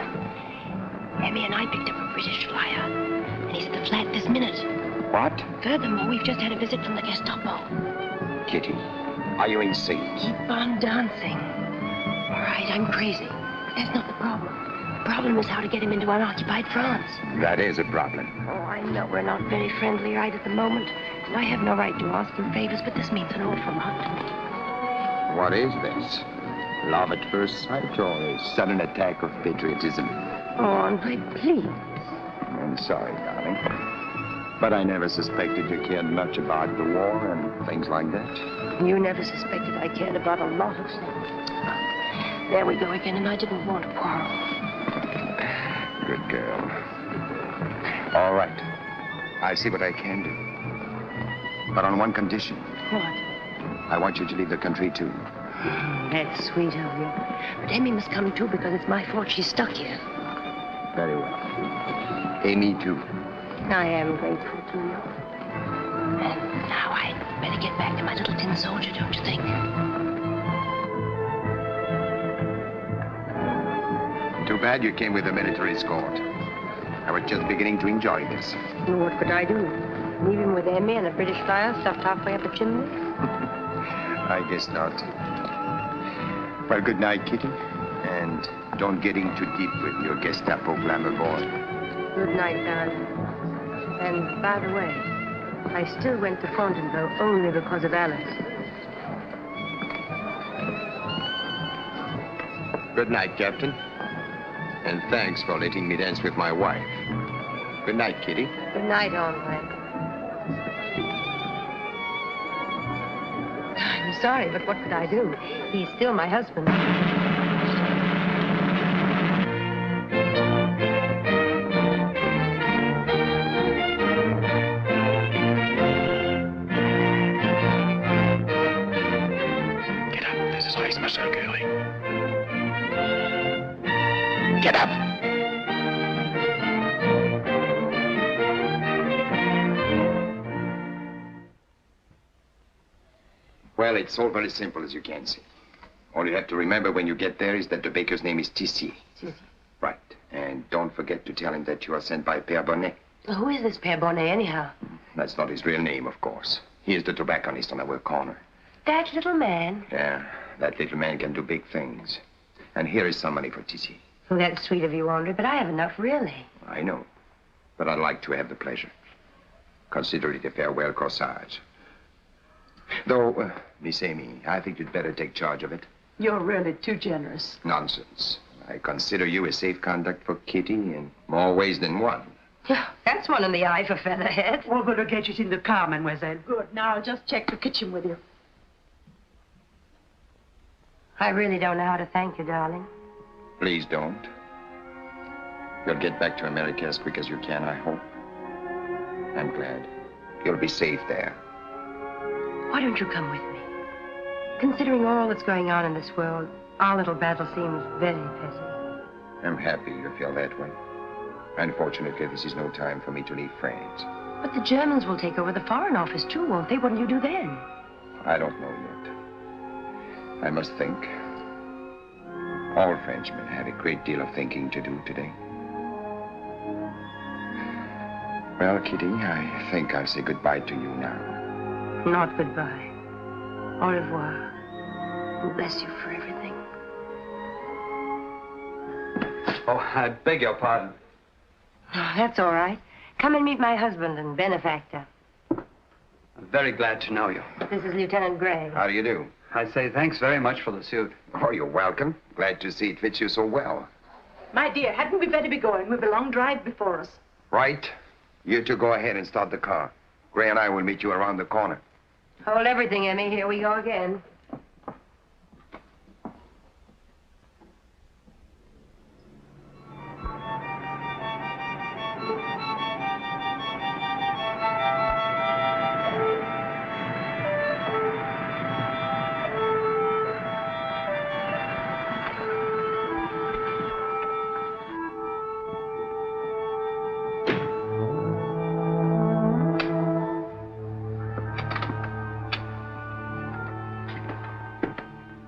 Emmy and I picked up a British flyer, and he's at the flat this minute. What? Furthermore, we've just had a visit from the Gestapo. Kitty, are you insane? Keep on dancing. All right, I'm crazy. That's not the problem. The problem is how to get him into unoccupied France. That is a problem. Oh, I know we're not very friendly right at the moment, and I have no right to ask him favors, but this means an awful lot to me. What is this? Love at first sight or a sudden attack of patriotism? Oh, Andre, please. I'm sorry, darling. But I never suspected you cared much about the war and things like that. You never suspected I cared about a lot of things. There we go again, and I didn't want to quarrel. Good girl. All right. I'll see what I can do. But on one condition. What? I want you to leave the country, too. That's sweet of you. But Amy must come, too, because it's my fault she's stuck here. Very well. Amy, too. I am grateful to you. And now I'd better get back to my little tin soldier, don't you think? Too bad you came with a military escort. I was just beginning to enjoy this. Well, what could I do? Leave him with Emmy and a British flyer stuffed halfway up a chimney? I guess not. Well, good night, Kitty. And don't get in too deep with your Gestapo glamour boy. Good night, darling. And by the way, I still went to Fontainebleau only because of Alice. Good night, Captain. And thanks for letting me dance with my wife. Good night, Kitty. Good night, Andre. I'm sorry, but what could I do? He's still my husband. Get up. This is nice, Monsieur Curly. Get up! Well, it's all very simple, as you can see. All you have to remember when you get there is that the baker's name is Tissier. Tissier. Right. And don't forget to tell him that you are sent by Père Bonnet. Who is this Père Bonnet, anyhow? That's not his real name, of course. He is the tobacconist on our corner. That little man? Yeah, that little man can do big things. And here is some money for Tissier. Well, that's sweet of you, Andre, but I have enough, really. I know. But I'd like to have the pleasure. Consider it a farewell corsage. Though, Miss Amy, I think you'd better take charge of it. You're really too generous. Nonsense. I consider you a safe conduct for Kitty in more ways than one. That's one in the eye for Featherhead. We're going to get it in the car, mademoiselle. Good. Now I'll just check the kitchen with you. I really don't know how to thank you, darling. Please don't. You'll get back to America as quick as you can, I hope. I'm glad. You'll be safe there. Why don't you come with me? Considering all that's going on in this world, our little battle seems very petty. I'm happy you feel that way. Unfortunately, this is no time for me to leave France. But the Germans will take over the Foreign Office, too, won't they? What'll you do then? I don't know yet. I must think. All Frenchmen have a great deal of thinking to do today. Well, Kitty, I think I'll say goodbye to you now. Not goodbye. Au revoir. And bless you for everything. Oh, I beg your pardon. Oh, that's all right. Come and meet my husband and benefactor. I'm very glad to know you. This is Lieutenant Gray. How do you do? I say thanks very much for the suit. Oh, you're welcome. Glad to see it fits you so well. My dear, hadn't we better be going? We've a long drive before us. Right. You two go ahead and start the car. Gray and I will meet you around the corner. Hold everything, Emmy. Here we go again.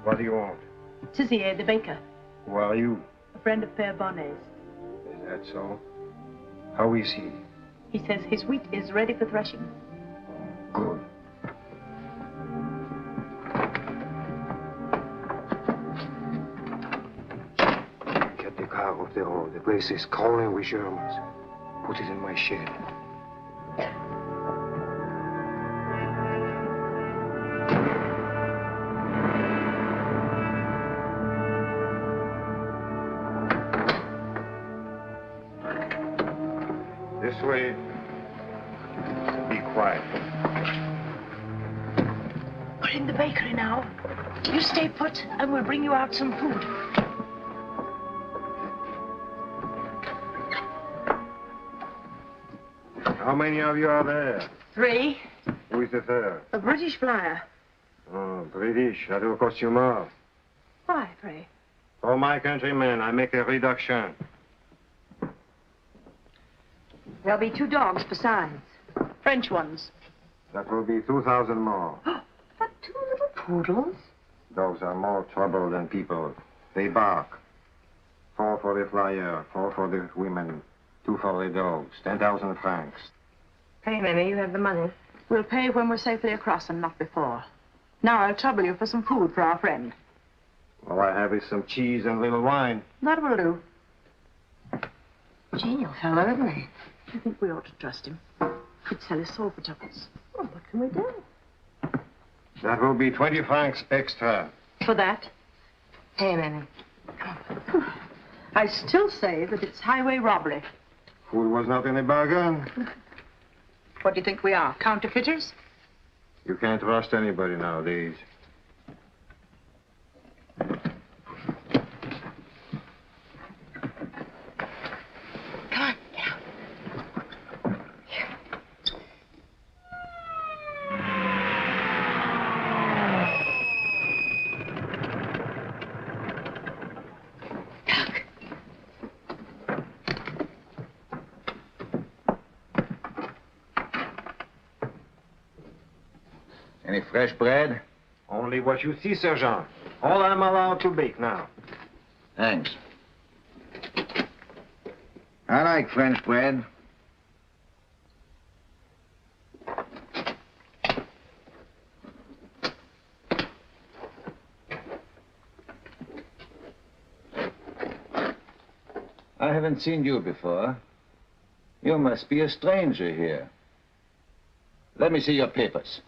What do you want? Tizier, the baker. Who are you? A friend of Père Bonnet's. Is that so? How is he? He says his wheat is ready for threshing. Good. Get the car off the road. The place is crawling with Germans. Put it in my shed. This way. Be quiet. We're in the bakery now. You stay put, and we'll bring you out some food. How many of you are there? 3. Who is the third? A British flyer. Oh, British. That will cost you more. Why, pray? For my countrymen, I make a reduction. There'll be 2 dogs besides. French ones. That will be 2,000 more. But 2 little poodles? Dogs are more trouble than people. They bark. 4 for the flyer, 4 for the women, 2 for the dogs. 10,000 francs. Hey, Mammy, you have the money. We'll pay when we're safely across and not before. Now I'll trouble you for some food for our friend. All I have is some cheese and a little wine. That will do. Genial fellow, isn't he? I think we ought to trust him. Could sell his soul for tuppence. Well, what can we do? That will be 20 francs extra. For that? Hey, Mammy. I still say that it's highway robbery. Food was not in the bargain. What do you think we are, counterfeiters? You can't trust anybody nowadays. Come on, get out. Any fresh bread? Only what you see, Sergeant. All I'm allowed to bake now. Thanks. I like French bread. I haven't seen you before. You must be a stranger here. Let me see your papers.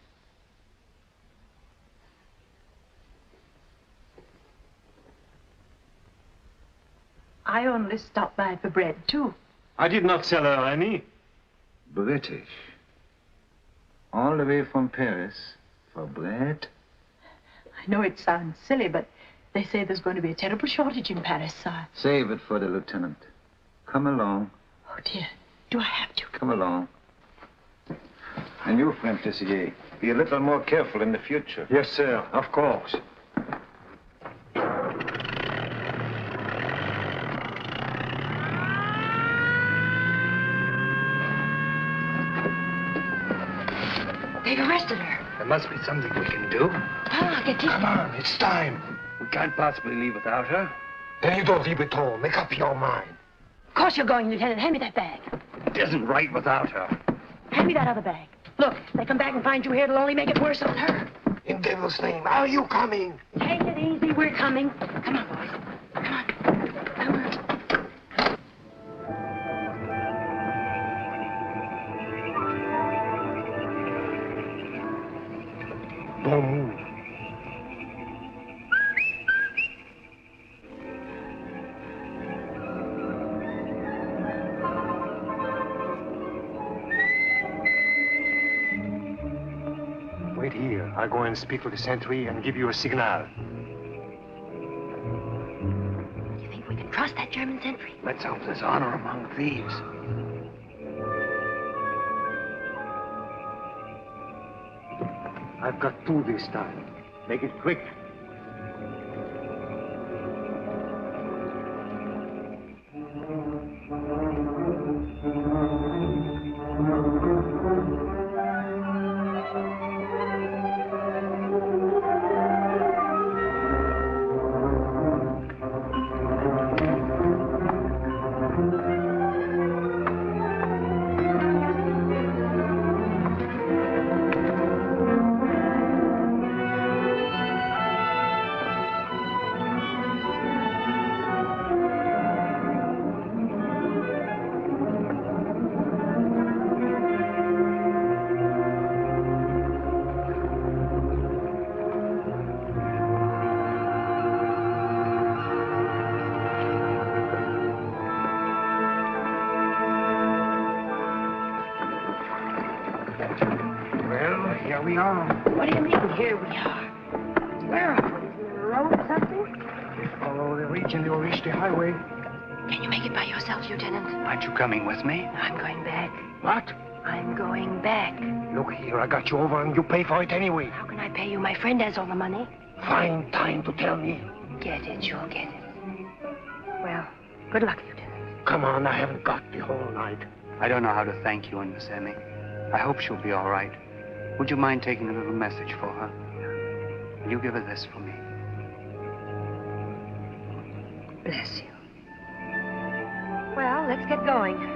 I only stopped by for bread, too. I did not sell her any. British. All the way from Paris for bread? I know it sounds silly, but they say there's going to be a terrible shortage in Paris, sir. Save it for the lieutenant. Come along. Oh, dear. Do I have to? Come along. And you, friend Tessier, be a little more careful in the future. Yes, sir, of course. They've arrested her. There must be something we can do. Come on, it's time. We can't possibly leave without her. Then you don't leave at all. Make up your mind. Of course you're going, Lieutenant. Hand me that bag. It isn't right without her. Hand me that other bag. Look, if they come back and find you here, it'll only make it worse on her. In devil's name, are you coming? Take it easy. We're coming. Come on, boys. Come on. Come on. Don't move. Wait here. I'll go and speak to the sentry and give you a signal. You think we can trust that German sentry? Let's hope there's honor among thieves. I've got two this time. Make it quick. What do you mean, here we are? Where are we? Is it a road or something? Follow the region, you'll reach the highway. Can you make it by yourself, Lieutenant? Aren't you coming with me? I'm going back. What? I'm going back. Look here, I got you over and you pay for it anyway. How can I pay you? My friend has all the money. Find time to tell me. Get it, you'll get it. Well, good luck, Lieutenant. Come on, I haven't got the whole night. I don't know how to thank you and Miss Emmy. I hope she'll be all right. Would you mind taking a little message for her? Will you give her this for me? Bless you. Well, let's get going.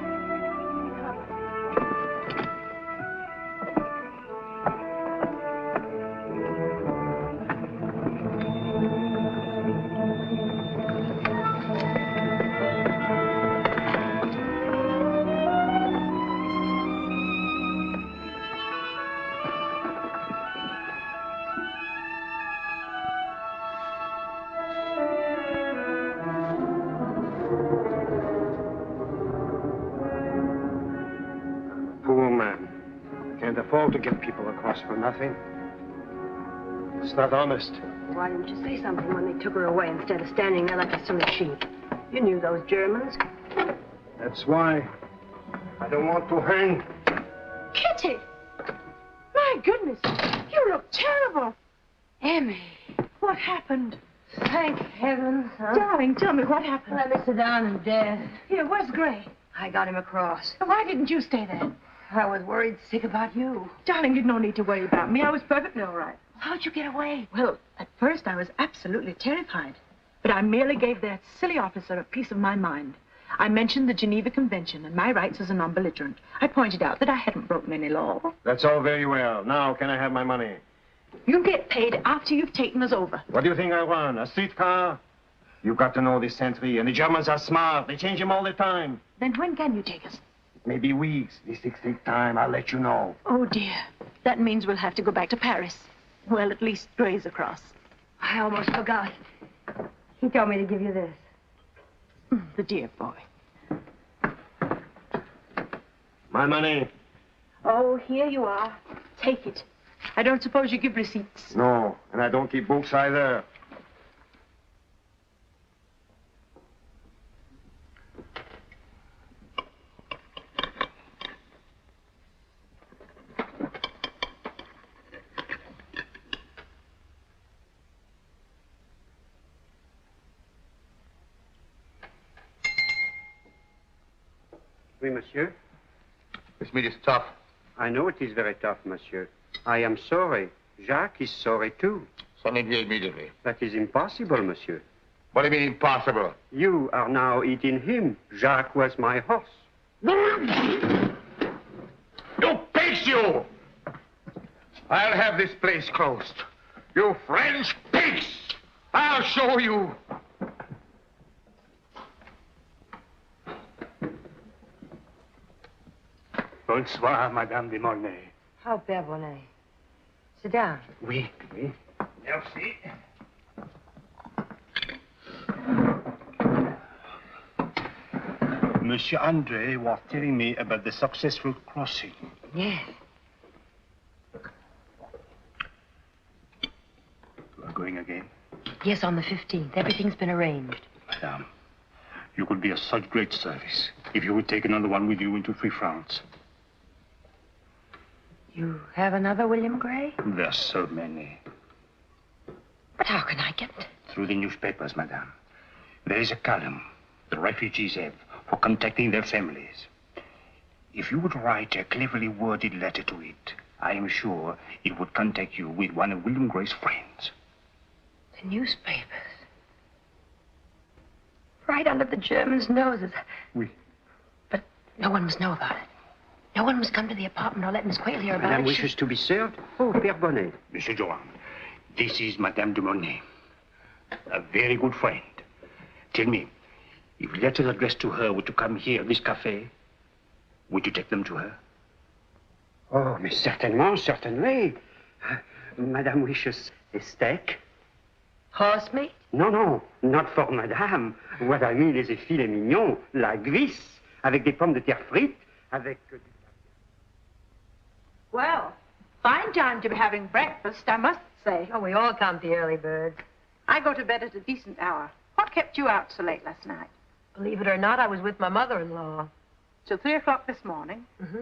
To get people across for nothing. It's not honest. Why didn't you say something when they took her away instead of standing there like a silly sheep? You knew those Germans. That's why I don't want to hang. Kitty! My goodness, you look terrible. Emmy. What happened? Thank heavens, huh? Darling, tell me what happened. Let me sit down in death. Here, where's Gray? I got him across. Why didn't you stay there? I was worried sick about you. Darling, you'd no need to worry about me. I was perfectly all right. How'd you get away? Well, at first I was absolutely terrified. But I merely gave that silly officer a piece of my mind. I mentioned the Geneva Convention and my rights as a non-belligerent. I pointed out that I hadn't broken any law. That's all very well. Now, can I have my money? You'll get paid after you've taken us over. What do you think I run? A streetcar? You've got to know this sentry, and the Germans are smart. They change him all the time. Then when can you take us? Maybe weeks. These things take time. I'll let you know. Oh, dear. That means we'll have to go back to Paris. Well, at least graze across. I almost forgot. He told me to give you this. The dear boy. My money. Oh, here you are. Take it. I don't suppose you give receipts. No, and I don't keep books either. Oui, monsieur. This meat is tough. I know it is very tough, monsieur. I am sorry. Jacques is sorry, too. Send him here immediately. That is impossible, monsieur. What do you mean impossible? You are now eating him. Jacques was my horse. You pigs, you! I'll have this place closed. You French pigs! I'll show you! Bonsoir, Madame de Mornay. How Père Bonnet. Sit down. Oui, oui. Merci. Monsieur Andre was telling me about the successful crossing. Yes. You are going again? Yes, on the 15th. Everything's been arranged. Madame, you could be of such great service if you would take another one with you into Free France. You have another William Gray? There are so many. But how can I get it? Through the newspapers, Madame. There is a column the refugees have for contacting their families. If you would write a cleverly worded letter to it, I am sure it would contact you with one of William Gray's friends. The newspapers. Right under the Germans' noses. Oui. But no one must know about it. No one must come to the apartment or let Miss Quayle hear about Madame it. wishes to be served. Oh, Père Bonnet. Monsieur Johan, this is Madame de Mornay, a very good friend. Tell me, if letters addressed to her were to come here, this cafe, would you take them to her? Oh, mais certainement, certainly. Madame wishes a steak. Horse meat? No, no, not for Madame. What I mean is a filet mignon, la grisse, avec des pommes de terre frites, avec... Well, fine time to be having breakfast, I must say. Oh, we all count the early birds. I go to bed at a decent hour. What kept you out so late last night? Believe it or not, I was with my mother-in-law. Till 3 o'clock this morning? Mm-hmm.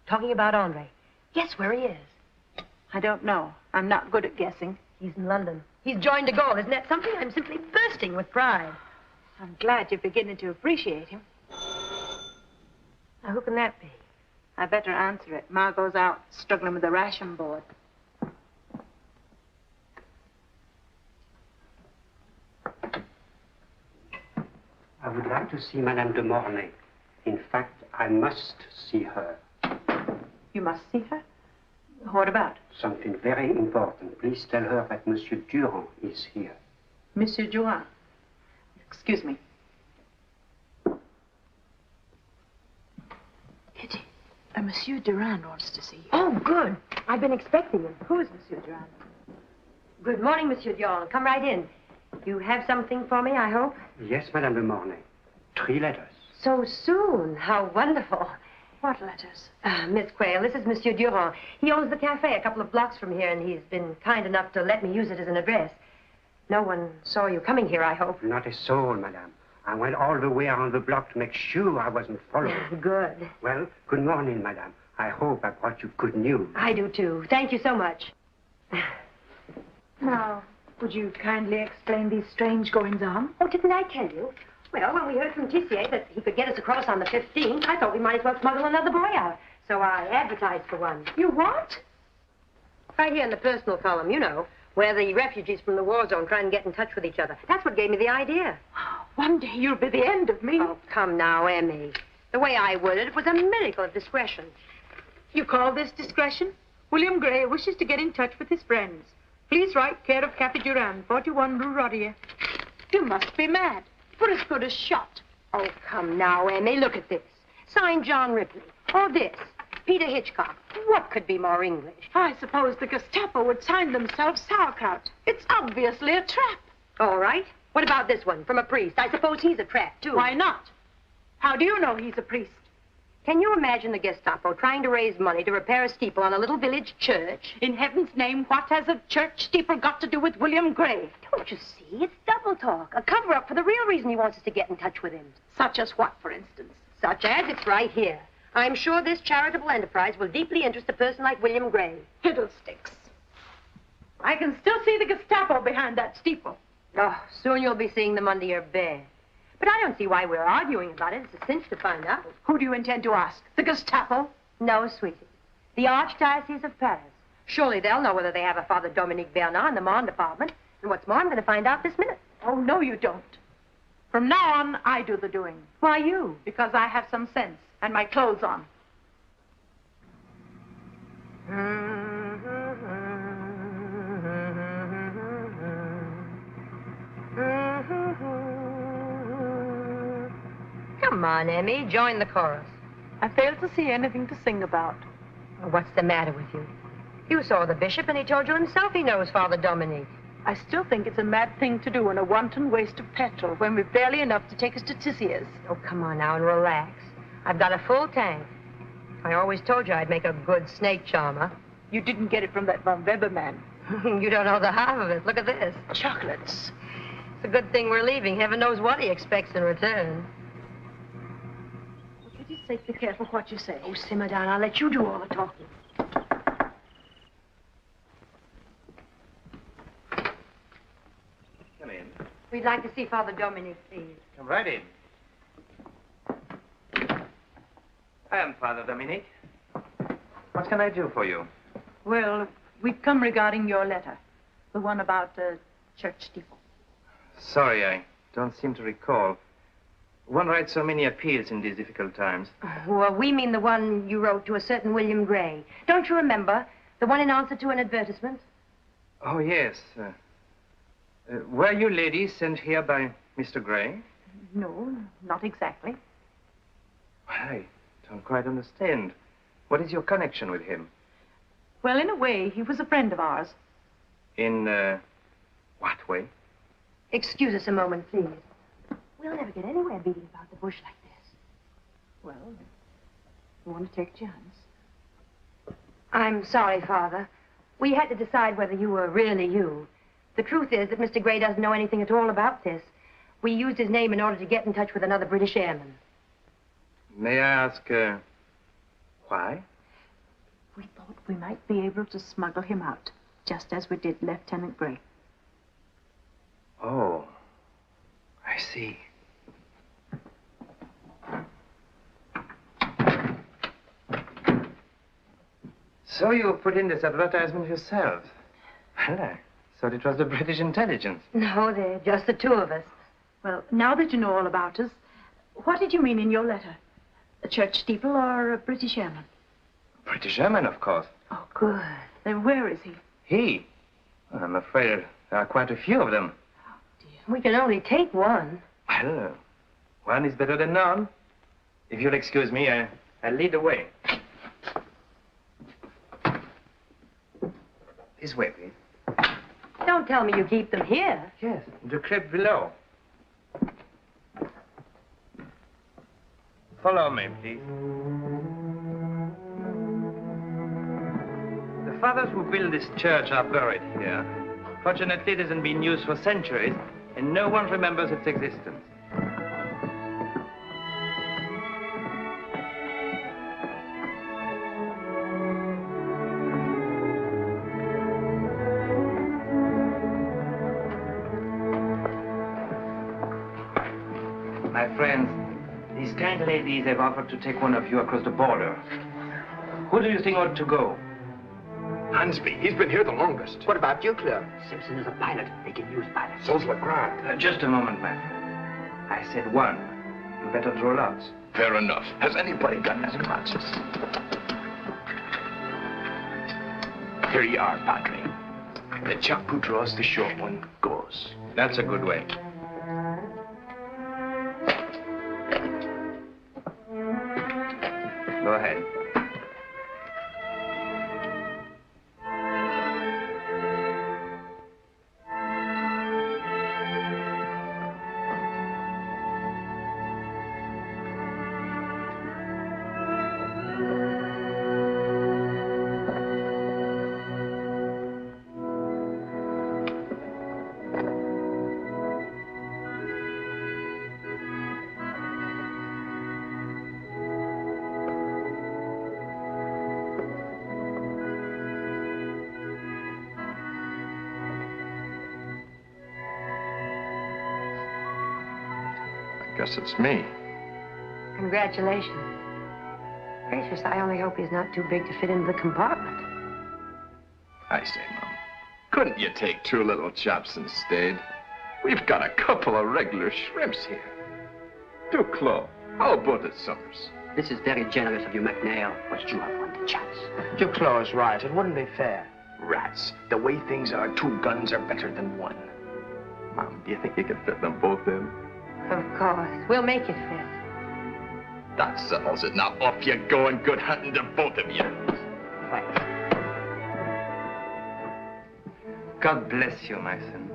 Talking about Andre. Guess where he is. I don't know. I'm not good at guessing. He's in London. He's joined de Gaulle. Isn't that something? I'm simply bursting with pride. I'm glad you're beginning to appreciate him. Now, who can that be? I better answer it. Margot's out struggling with the ration board. I would like to see Madame de Mornay. In fact, I must see her. You must see her? What about? Something very important. Please tell her that Monsieur Durand is here. Monsieur Durand. Excuse me. Kitty, Monsieur Durand wants to see you. Oh, good. I've been expecting him. Who is Monsieur Durand? Good morning, Monsieur Durand. Come right in. You have something for me, I hope? Yes, Madame de Mornay. 3 letters. So soon. How wonderful. What letters? Miss Quayle, this is Monsieur Durand. He owns the cafe a couple of blocks from here, and he's been kind enough to let me use it as an address. No one saw you coming here, I hope. Not a soul, Madame. I went all the way around the block to make sure I wasn't followed. Good. Well, good morning, Madame. I hope I brought you good news. I do, too. Thank you so much. Now, would you kindly explain these strange goings-on? Oh, didn't I tell you? Well, when we heard from Tissier that he could get us across on the 15th, I thought we might as well smuggle another boy out. So I advertised for one. You what? Right here in the personal column, you know, where the refugees from the war zone try and get in touch with each other. That's what gave me the idea. One day you'll be the end of me. Oh, come now, Emmy. The way I worded it was a miracle of discretion. You call this discretion? William Gray wishes to get in touch with his friends. Please write care of Cafe Durand, 41 Rue Rodier. You must be mad. We're as good as shot. Oh, come now, Emmy. Look at this. Signed John Ripley. Or this, Peter Hitchcock. What could be more English? I suppose the Gestapo would sign themselves sauerkraut. It's obviously a trap. All right. What about this one, from a priest? I suppose he's a trap, too. Why not? How do you know he's a priest? Can you imagine the Gestapo trying to raise money to repair a steeple on a little village church? In heaven's name, what has a church steeple got to do with William Gray? Don't you see? It's double talk. A cover-up for the real reason he wants us to get in touch with him. Such as what, for instance? Such as it's right here. I'm sure this charitable enterprise will deeply interest a person like William Gray. Fiddlesticks. I can still see the Gestapo behind that steeple. Oh, soon you'll be seeing them under your bed. But I don't see why we're arguing about it. It's a cinch to find out. Who do you intend to ask? The Gestapo? No, sweetie. The Archdiocese of Paris. Surely they'll know whether they have a Father Dominique Bernard in the Marne department. And what's more, I'm going to find out this minute. Oh, no, you don't. From now on, I do the doing. Why you? Because I have some sense and my clothes on. Come on, Emmy, join the chorus. I fail to see anything to sing about. What's the matter with you? You saw the bishop and he told you himself he knows Father Dominique. I still think it's a mad thing to do and a wanton waste of petrol when we've barely enough to take us to Tissia's. Oh, come on now and relax. I've got a full tank. I always told you I'd make a good snake charmer. You didn't get it from that Von Weber man. You don't know the half of it. Look at this. Chocolates. It's a good thing we're leaving. Heaven knows what he expects in return. For pity's sake, be careful what you say. Oh, simmer down. I'll let you do all the talking. Come in. We'd like to see Father Dominique, please. Come right in. I am Father Dominique. What can I do for you? Well, we've come regarding your letter. The one about the church steeple. Sorry, I don't seem to recall. One writes so many appeals in these difficult times. Well, we mean the one you wrote to a certain William Gray. Don't you remember? The one in answer to an advertisement? Oh, yes. Were you ladies sent here by Mr. Gray? No, not exactly. I don't quite understand. What is your connection with him? Well, in a way, he was a friend of ours. In, what way? Excuse us a moment, please. We'll never get anywhere beating about the bush like this. Well, you want to take a chance? I'm sorry, Father. We had to decide whether you were really you. The truth is that Mr. Gray doesn't know anything at all about this. We used his name in order to get in touch with another British airman. May I ask, why? We thought we might be able to smuggle him out, just as we did Lieutenant Gray. Oh, I see. So you put in this advertisement yourself? Well, I thought it was the British intelligence. No, they're just the two of us. Well, now that you know all about us, what did you mean in your letter? A church steeple or a British airman? British airman, of course. Oh, good. Then where is he? He? Well, I'm afraid there are quite a few of them. Oh, dear. We can only take one. Well, one is better than none. If you'll excuse me, I'll lead the way. This way, please. Don't tell me you keep them here. Yes, the crypt below. Follow me, please. The fathers who built this church are buried here. Fortunately, it hasn't been used for centuries, and no one remembers its existence. My friends, these kind ladies have offered to take one of you across the border. Who do you think ought to go? Hansby, he's been here the longest. What about you, Clerk? Simpson is a pilot. They can use pilots. So's Legrand. Just a moment, my friend. I said one. You better draw lots. Fair enough. Has anybody got any boxes? Here you are, Padre. The chap who draws the short one goes. That's a good way. Guess it's me. Congratulations. Gracious, I only hope he's not too big to fit into the compartment. I say, Mom, couldn't you take 2 little chops instead? We've got a couple of regular shrimps here. Duclos, how about it, Summers? This is very generous of you, McNair, but you have 1 chance. Duclos is right. It wouldn't be fair. Rats, the way things are, 2 guns are better than 1. Mom, do you think you can fit them both in? Of course. We'll make it fit. That settles it. Now off you go and good hunting to both of you. Thanks. God bless you, my son.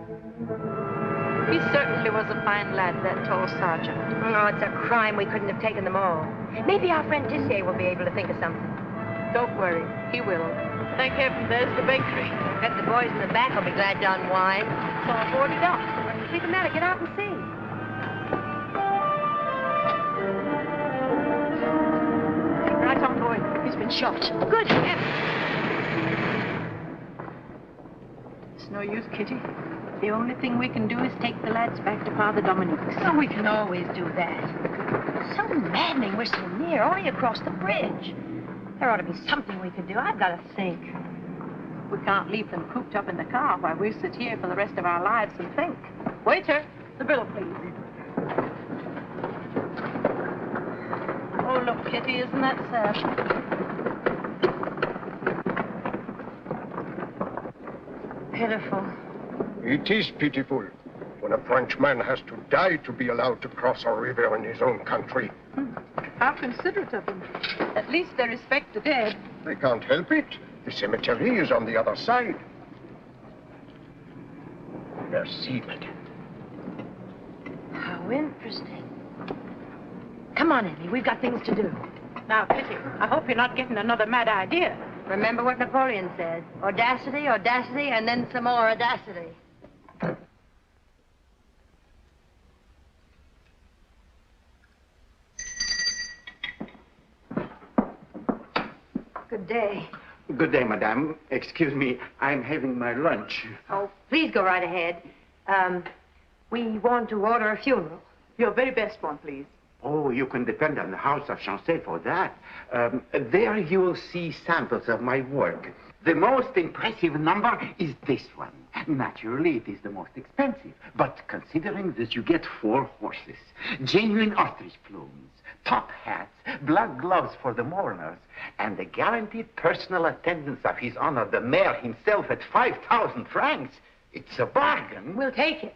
He certainly was a fine lad, that tall sergeant. Oh, it's a crime we couldn't have taken them all. Maybe our friend Tissier will be able to think of something. Don't worry, he will. Thank heaven there's the bakery. I bet the boys in the back will be glad to unwind. It's all boarded up. What's the matter? Get out and see. Right on, boy. He's been shot. Good heavens. It's no use, Kitty. The only thing we can do is take the lads back to Father Dominique's. Oh, we can always do that. So maddening we're so near, only across the bridge. There ought to be something we could do. I've got to think. We can't leave them cooped up in the car while we sit here for the rest of our lives and think. Waiter, the bill, please. Oh, look, Kitty, isn't that sad? Pitiful. It is pitiful when a Frenchman has to die to be allowed to cross a river in his own country. How considerate of them. At least they respect the dead. They can't help it. The cemetery is on the other side. Merci, madame. How interesting. Come on, Emmy. We've got things to do. Now, Kitty, I hope you're not getting another mad idea. Remember what Napoleon said. Audacity, audacity, and then some more audacity. Good day. Good day, madame. Excuse me, I'm having my lunch. Oh, please go right ahead. We want to order a funeral. Your very best one, please. Oh, you can depend on the House of Chancel for that. There you will see samples of my work. The most impressive number is this one. Naturally, it is the most expensive. But considering that you get 4 horses, genuine ostrich plumes, top hats, black gloves for the mourners, and the guaranteed personal attendance of His Honor the Mayor himself at 5,000 francs, it's a bargain. We'll take it.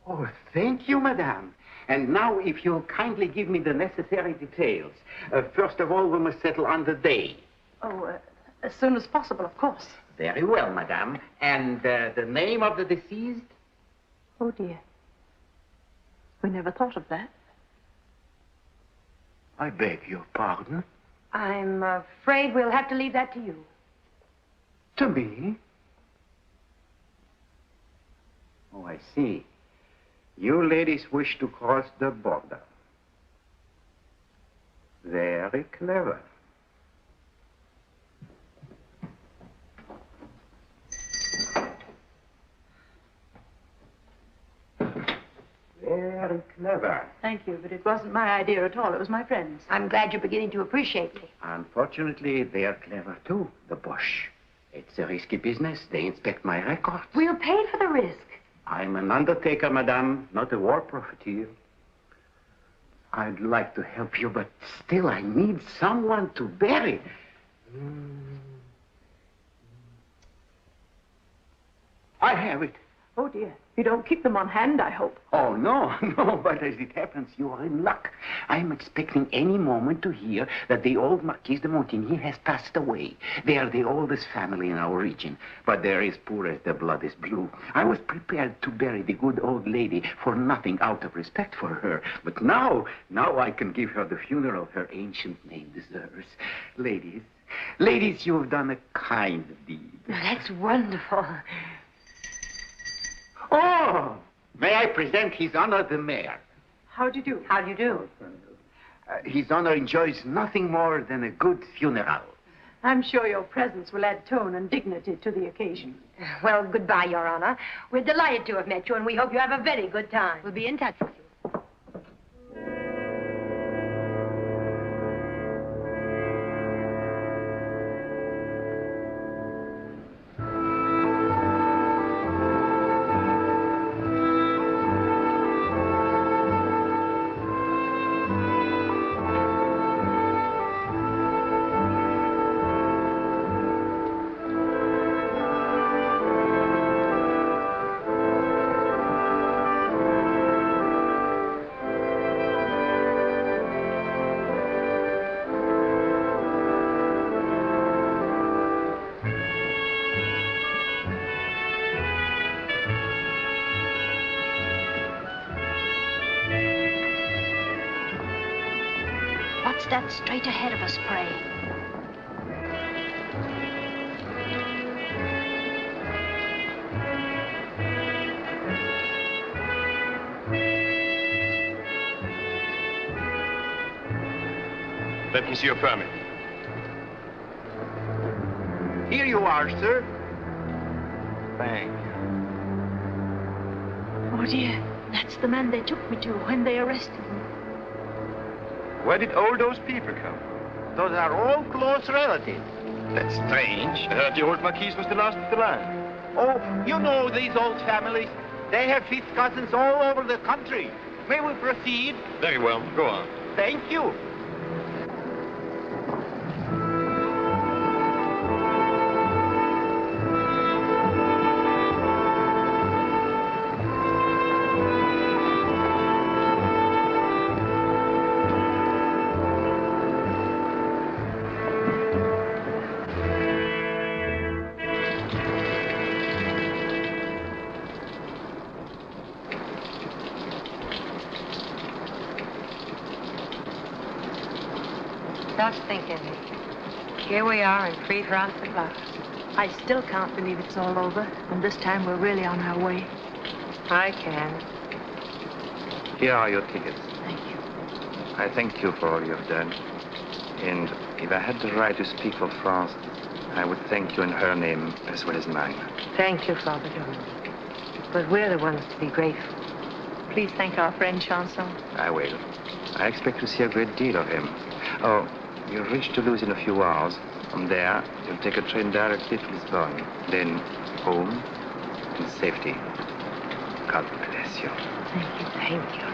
Oh, thank you, madame. And now, if you'll kindly give me the necessary details. First of all, we must settle on the day. Oh, as soon as possible, of course. Very well, madame. And the name of the deceased? Oh, dear. We never thought of that. I beg your pardon? I'm afraid we'll have to leave that to you. To me? Oh, I see. You ladies wish to cross the border. Very clever. Very clever. Thank you, but it wasn't my idea at all. It was my friend's. I'm glad you're beginning to appreciate me. Unfortunately, they are clever too, the Boche. It's a risky business. They inspect my records. We'll pay for the risk. I'm an undertaker, madame, not a war profiteer. I'd like to help you, but still I need someone to bury. I have it. Oh, dear. You don't keep them on hand, I hope. Oh, no, but as it happens, you are in luck. I'm expecting any moment to hear that the old Marquise de Montigny has passed away. They are the oldest family in our region, but they're as poor as their blood is blue. I was prepared to bury the good old lady for nothing out of respect for her, but now I can give her the funeral her ancient name deserves. Ladies, you've done a kind deed. That's wonderful. Oh, may I present His Honor the Mayor? How do you do? How do you do? His Honor enjoys nothing more than a good funeral. I'm sure your presence will add tone and dignity to the occasion. Well, goodbye, Your Honor. We're delighted to have met you, and we hope you have a very good time. We'll be in touch with you. What's that straight ahead of us, pray? Let me see your permit. Here you are, sir. Thank you. Oh, dear. That's the man they took me to when they arrested me. Where did all those people come? Those are all close relatives. That's strange. I heard the old Marquise was the last of the line. Oh, you know these old families. They have fifth cousins all over the country. May we proceed? Very well. Go on. Thank you. Just thinking. Here we are in free France at last. I still can't believe it's all over, and this time we're really on our way. I can. Here are your tickets. Thank you. I thank you for all you have done. And if I had the right to speak for France, I would thank you in her name as well as mine. Thank you, Father Dominique. But we're the ones to be grateful. Please thank our friend Chanson. I will. I expect to see a great deal of him. Oh, you'll reach Toulouse in a few hours. From there, you'll take a train directly to Lisbon. Then home in safety. God bless you. Thank you, thank you.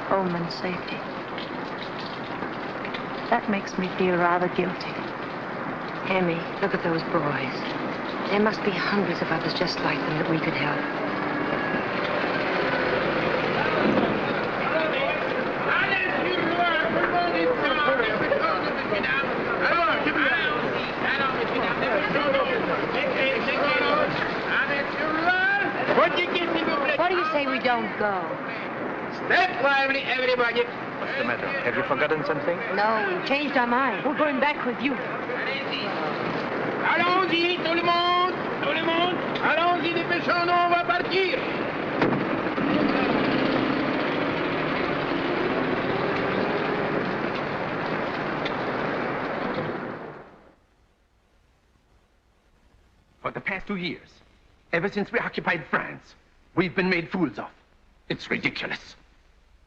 Home and safety. That makes me feel rather guilty. Emmy, look at those boys. There must be hundreds of others just like them that we could help. What do you say we don't go? Step lively, everybody. What's the matter? Have you forgotten something? No, we've changed our mind. We're going back with you. Allons-y, tout le monde! Tout le monde! Allons-y, dépêchons-nous, on va partir! For the past 2 years, ever since we occupied France, we've been made fools of. It's ridiculous.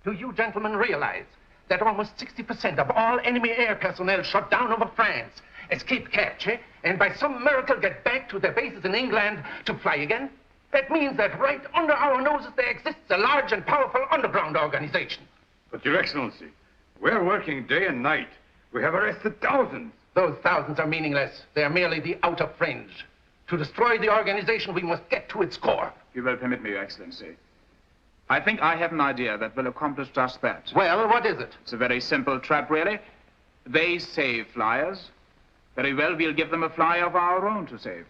Do you gentlemen realize that almost 60% of all enemy air personnel shot down over France escape capture and by some miracle get back to their bases in England to fly again? That means that right under our noses there exists a large and powerful underground organization. But, Your Excellency, we're working day and night. We have arrested thousands. Those thousands are meaningless. They are merely the outer fringe. To destroy the organization, we must get to its core. You will permit me, Your Excellency. I think I have an idea that will accomplish just that. Well, what is it? It's a very simple trap, really. They save flyers. Very well, we'll give them a flyer of our own to save.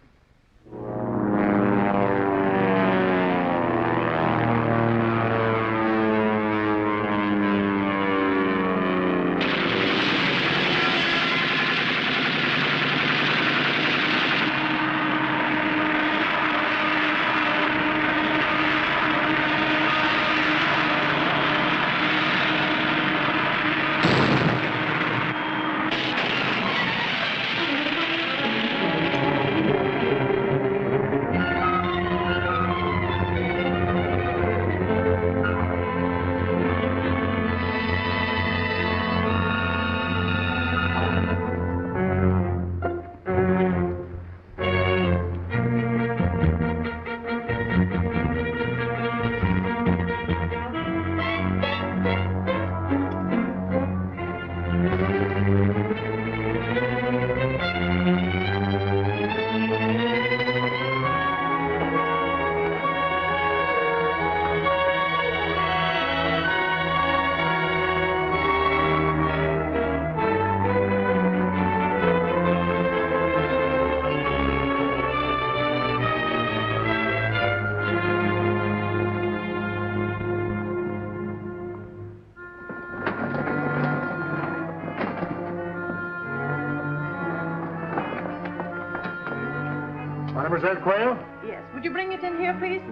Mademoiselle Quayle? Yes. Would you bring it in here, please?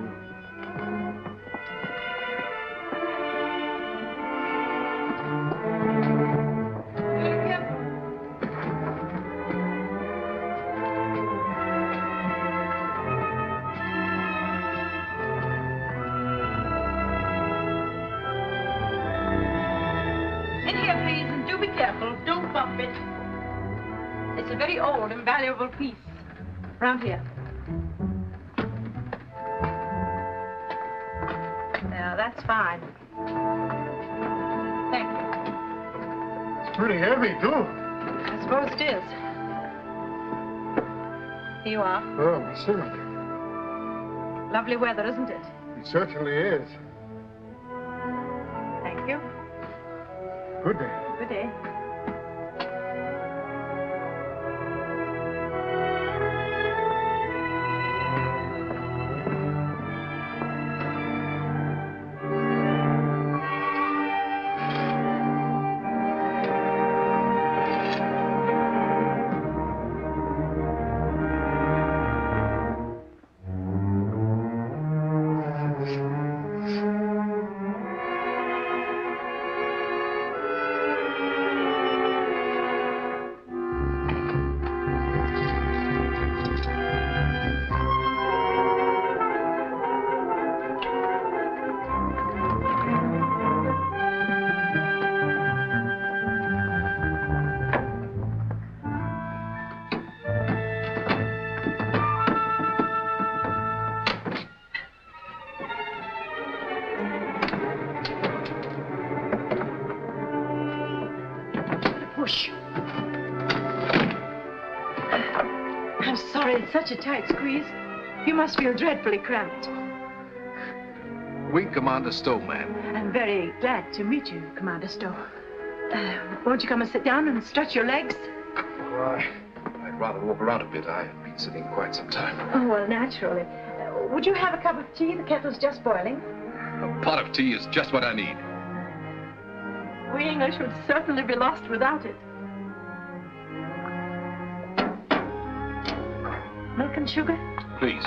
In here, please, and do be careful. Don't bump it. It's a very old and valuable piece. Round here. Now, that's fine. Thank you. It's pretty heavy, too. I suppose it is. Here you are. Oh, my silk. Lovely weather, isn't it? It certainly is. Thank you. Good day. Good day. Push. I'm sorry, it's such a tight squeeze. You must feel dreadfully cramped. We, Commander Stowe, ma'am. I'm very glad to meet you, Commander Stowe. Won't you come and sit down and stretch your legs? Why, I'd rather walk around a bit. I've been sitting quite some time. Oh, well, naturally. Would you have a cup of tea? The kettle's just boiling. A pot of tea is just what I need. We English would certainly be lost without it. Milk and sugar? Please.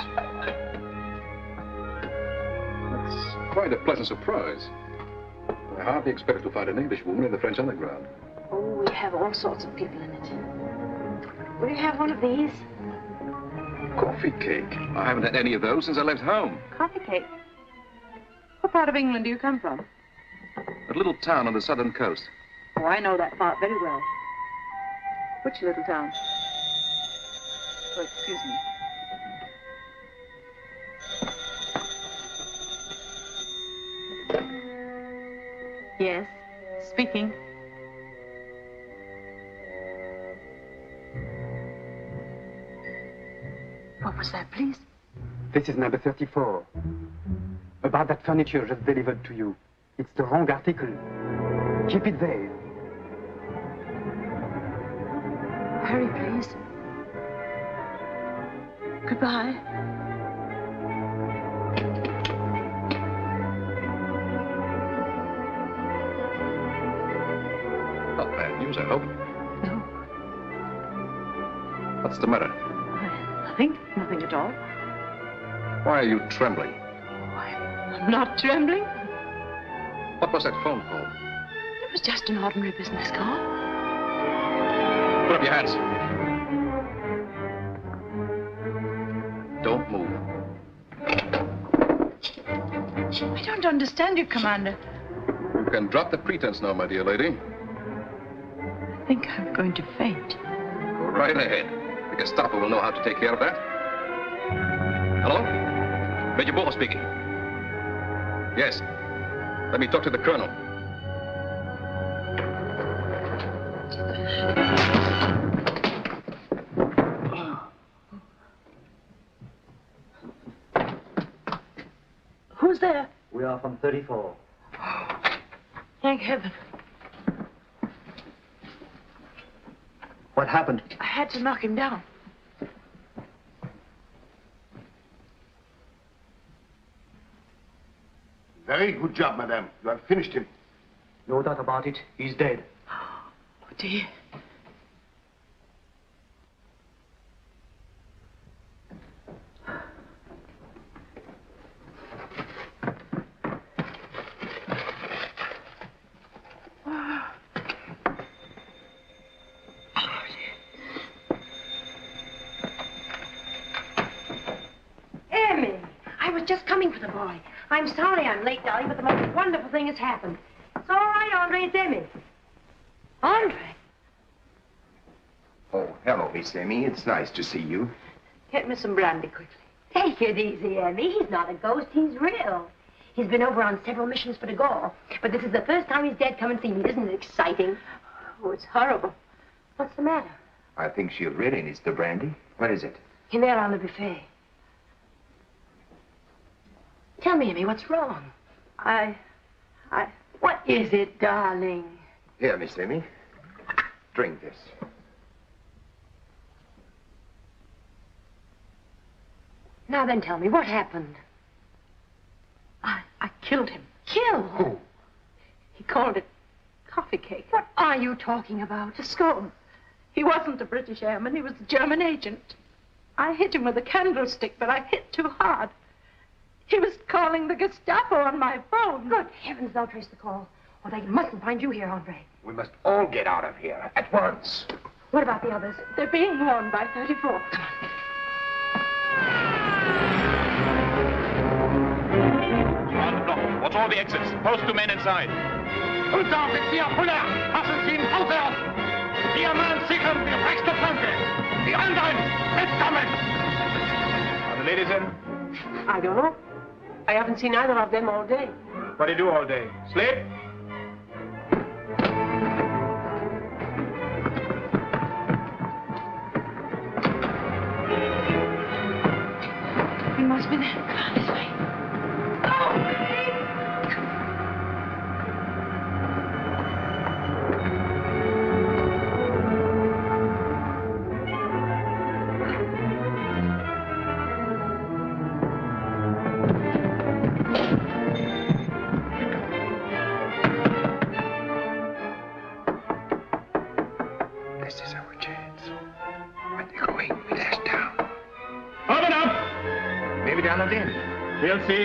That's quite a pleasant surprise. I hardly expected to find an English woman in the French underground. Oh, we have all sorts of people in it. Will you have one of these? Coffee cake. I haven't had any of those since I left home. Coffee cake? What part of England do you come from? A little town on the southern coast. Oh, I know that part very well. Which little town? Oh, excuse me. Yes, speaking. What was that, please? This is number 34. About that furniture just delivered to you. It's the wrong article. Keep it there. Hurry, please. Goodbye. Not bad news, I hope. No. What's the matter? Nothing at all. Why are you trembling? I'm not trembling. What was that phone call? It was just an ordinary business call. Put up your hands. Don't move. I don't understand you, Commander. You can drop the pretense now, my dear lady. I think I'm going to faint. Go right ahead. The Gestapo will know how to take care of that. Hello? Major Ball speaking. Yes. Let me talk to the colonel. Who's there? We are from 34. Thank heaven. What happened? I had to knock him down. Very good job, madame. You have finished him. No doubt about it. He's dead. Oh, dear. just coming for the boy. I'm sorry I'm late, darling, but the most wonderful thing has happened. It's all right, Andre. It's Emmy. Andre? Oh, hello, Miss Emmy. It's nice to see you. Get me some brandy quickly. Take it easy, Emmy. He's not a ghost. He's real. He's been over on several missions for Rigaud, but this is the first time he's dead come and see me. Isn't it exciting? Oh, it's horrible. What's the matter? I think she really needs the brandy. What is it? In there on the buffet. Tell me, Emmy, what's wrong? What is it, darling? Here, Miss Emmy. Drink this. Now then, tell me, what happened? I killed him. Killed? Who? He called it coffee cake. What are you talking about? A scone. He wasn't a British airman. He was a German agent. I hit him with a candlestick, but I hit too hard. He was calling the Gestapo on my phone. Good heavens, they'll trace the call. Or they mustn't find you here, Andre. We must all get out of here at once. What about the others? They're being warned by 34. Come on. What's all the exits? Post 2 men inside. Unteroffizier Fuller, passen Sie im Haus auf! Ihr Mann sichern die rechte Flanke! Die anderen mitkommen! Are the ladies in? I don't know. I haven't seen either of them all day. What do you do all day? Sleep? He must be there. Come on, this way. This is our chance. But they're going with us down. Open up! Maybe they're not in. We'll see.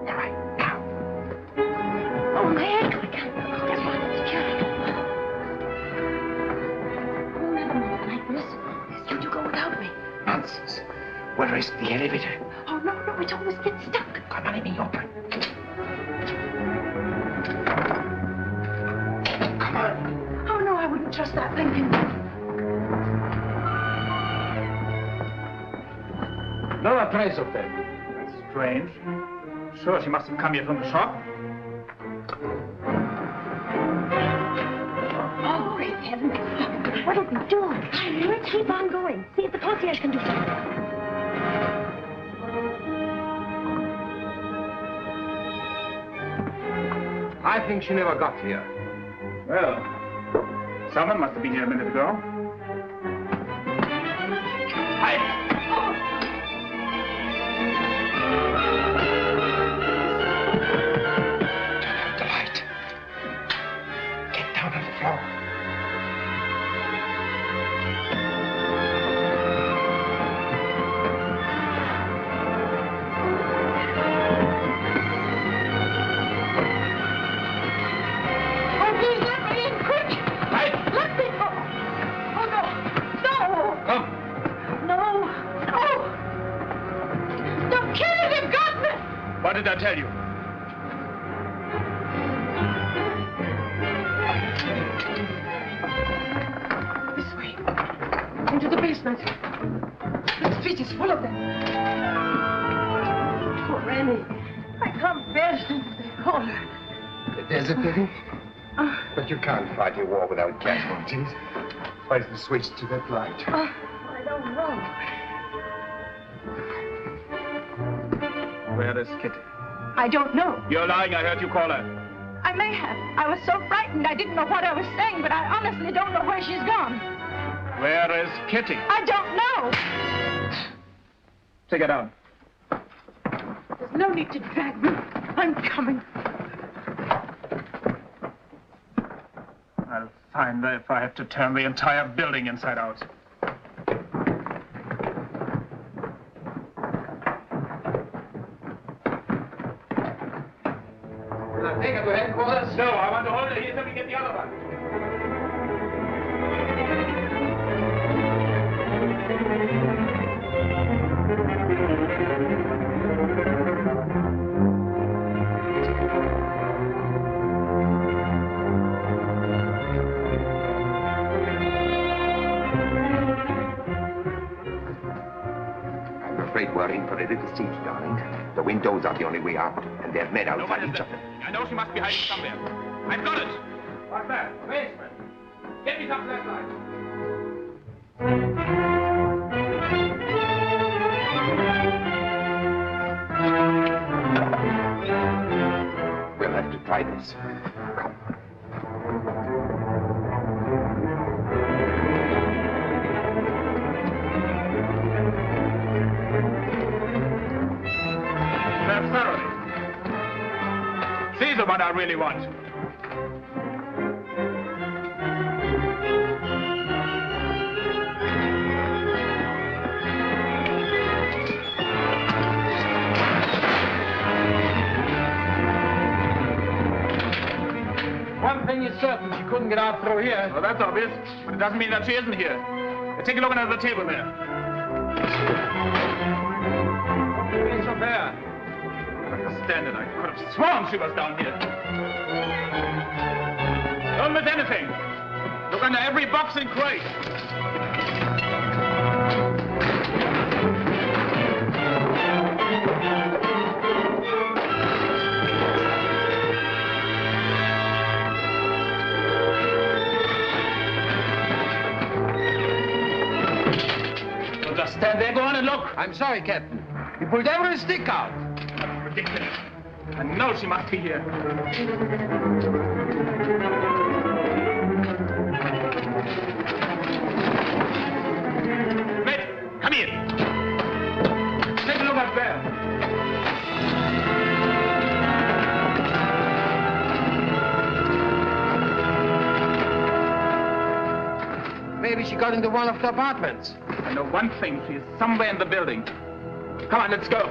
All right, now. Oh, my ankle. I can't step on it. It's killing me. Oh, never mind like this. You do go without me. Nonsense. Where is the elevator? Oh, no, it's almost getting stuck. Come on, let me open. Come on. Oh, no, I wouldn't trust that Lincoln. No trace of them. That's strange. Sure, she must have come here from the shop. Oh, great heavens. What did we do? Let's keep on going. See if the concierge can do something. I think she never got here. Well, someone must have been here a minute ago. Hi. Turn out the light. Get down on the floor. What did I tell you? This way. Into the basement. The street is full of them. Poor Annie. I can't bear since they call her. There's a pity. But you can't fight a war without casualties. Where's the switch to that light? I don't know. Where is Kitty? I don't know. You're lying. I heard you call her. I may have. I was so frightened I didn't know what I was saying, but I honestly don't know where she's gone. Where is Kitty? I don't know. Take her down. There's no need to drag me. I'm coming. I'll find her if I have to turn the entire building inside out. Take her to headquarters. No, I want to hold her here till we get the other one. are in for a little siege, darling. The windows are the only way out, and there are men outside each of them. I know she must be hiding somewhere. I've got it. What's that? Basement. Get me some flashlight. We'll have to try this. Come. That's thoroughly. These are what I really want. One thing is certain, she couldn't get out through here. Well, that's obvious, but it doesn't mean that she isn't here. Take a look under the table there. It's up there. Stand it, I could have sworn she was down here. Don't miss anything. Look under every box and crate. So just stand there, go on and look. I'm sorry, Captain. You pulled every stick out. That's ridiculous. I know she must be here. Smith, come here. Take a look up there. Maybe she got into one of the apartments. I know one thing. She is somewhere in the building. Come on, let's go.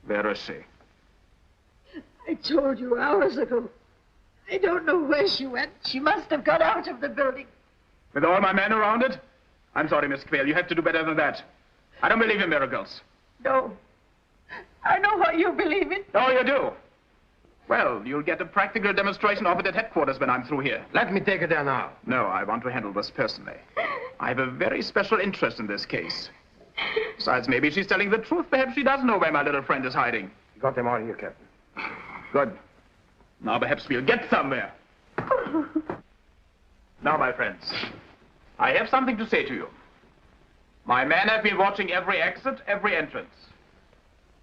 Where is she? I told you hours ago. I don't know where she went. She must have got out of the building. With all my men around it? I'm sorry, Miss Quayle. You have to do better than that. I don't believe in miracles. No. I know what you believe in. Oh, you do? Well, you'll get a practical demonstration of it at headquarters when I'm through here. Let me take her there now. No, I want to handle this personally. I have a very special interest in this case. Besides, maybe she's telling the truth. Perhaps she does know where my little friend is hiding. You got them all here, Captain. Good. Now perhaps we'll get somewhere. Now, my friends, I have something to say to you. My men have been watching every exit, every entrance.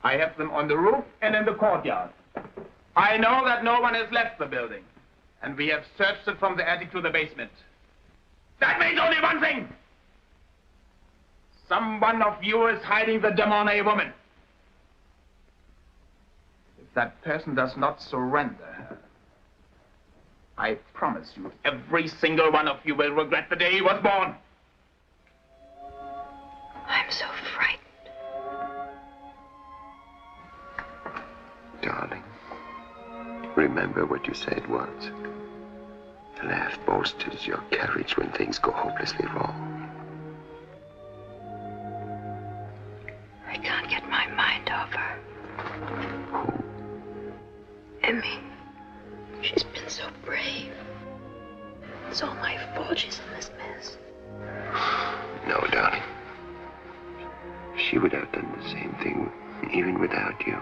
I have them on the roof and in the courtyard. I know that no one has left the building, and we have searched it from the attic to the basement. That means only one thing. Someone of you is hiding the demone woman. If that person does not surrender her, I promise you, every single one of you will regret the day he was born. I'm so frightened. Darling, remember what you said once. A laugh bolsters your courage when things go hopelessly wrong. I can't get my mind off her. Who? Emmy. She's been so brave. It's all my fault she's in this mess. No, darling. She would have done the same thing even without you.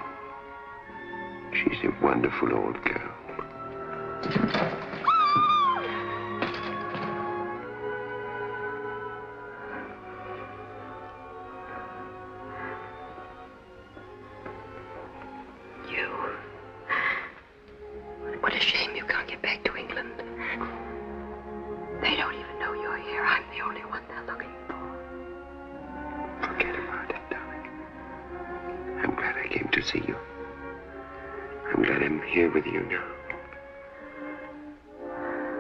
She's a wonderful old girl. What a shame you can't get back to England. They don't even know you're here. I'm the only one they're looking for. Forget about it, darling. see you. I'm glad I'm here with you now.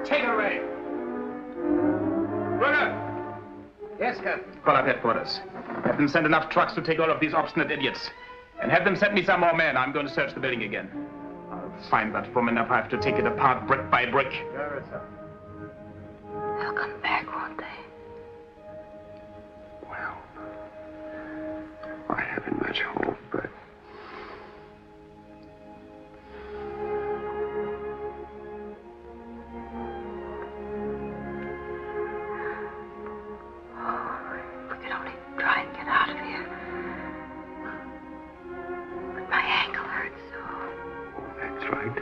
Take it away. Brother! Yes, Captain. Call up headquarters. Have them send enough trucks to take all of these obstinate idiots. And have them send me some more men. I'm going to search the building again. I'll find that woman if I have to take it apart brick by brick. They'll come back, won't they? Well, I haven't much hope, but... Try and get out of here. But my ankle hurts so. Oh, that's right.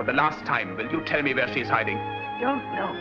The last time, will you tell me where she's hiding? Don't know.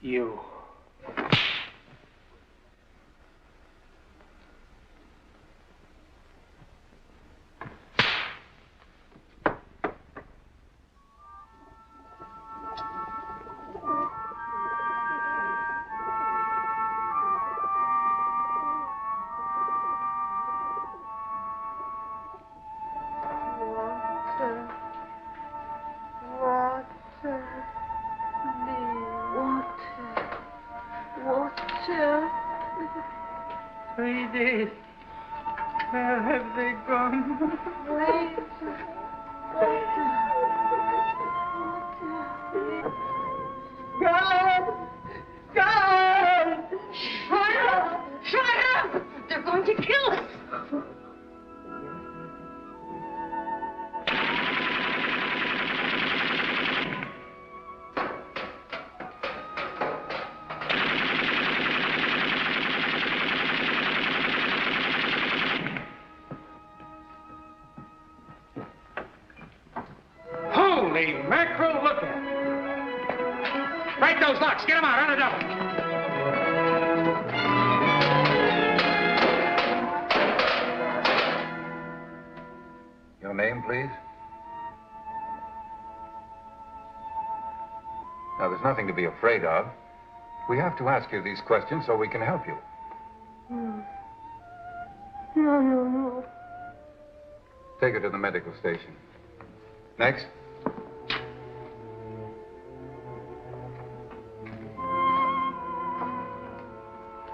You. Water. 3 days. Where have they gone? God! God! Shut up! Shut up! They're going to kill us! Holy mackerel, look at it. Break those locks. Get them out on a double. Your name, please? Now, there's nothing to be afraid of. We have to ask you these questions so we can help you. No. Take her to the medical station. Next.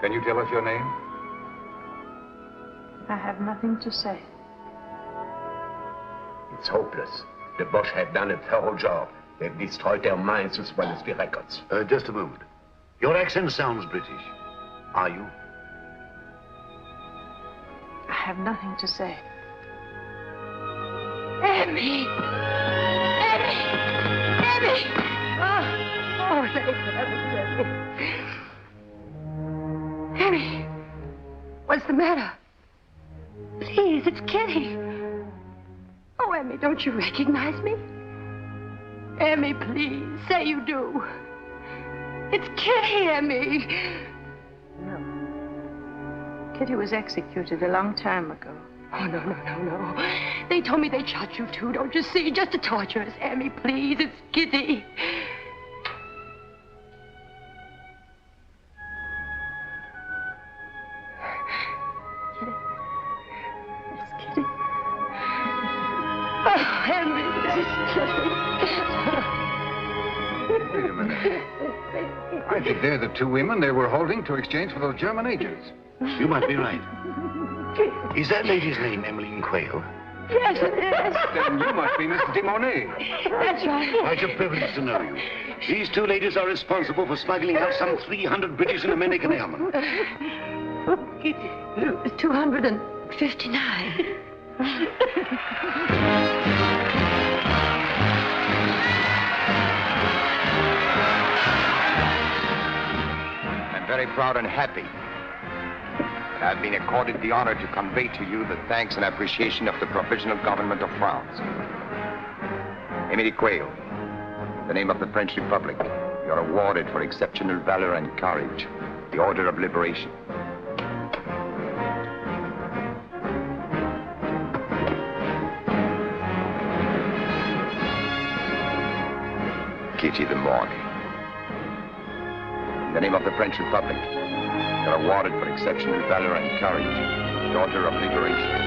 Can you tell us your name? I have nothing to say. It's hopeless. The Boche have done a thorough job. They've destroyed their minds as well as the records. Just a moment. Your accent sounds British. Are you? I have nothing to say. Emmy! Emmy! Emmy! Oh, thank heavens, Emmy. Mary, what's the matter? Please, it's Kitty. Oh, Emmy, don't you recognize me? Emmy, please, say you do. It's Kitty, Emmy. No. Kitty was executed a long time ago. Oh, no. They told me they'd shot you too, don't you see? Just to torture us. Emmy, please, it's Kitty. Kitty. It's Kitty. Oh, Emmy, it's Kitty. Wait a minute. I think they're the two women they were holding to exchange for those German agents. You might be right. Is that lady's name Emmeline Quayle? Yes, it is. Then you must be Mrs. de Monet. That's right. Quite a privilege to know you. These two ladies are responsible for smuggling out some 300 British and American airmen. It was 259. I'm very proud and happy that I've been accorded the honor to convey to you the thanks and appreciation of the Provisional Government of France. Émilie Quayle, in the name of the French Republic, you are awarded for exceptional valor and courage the Order of Liberation. Kitty the Morning. In the name of the French Republic, you're awarded for exceptional valor and courage the Order of Liberation.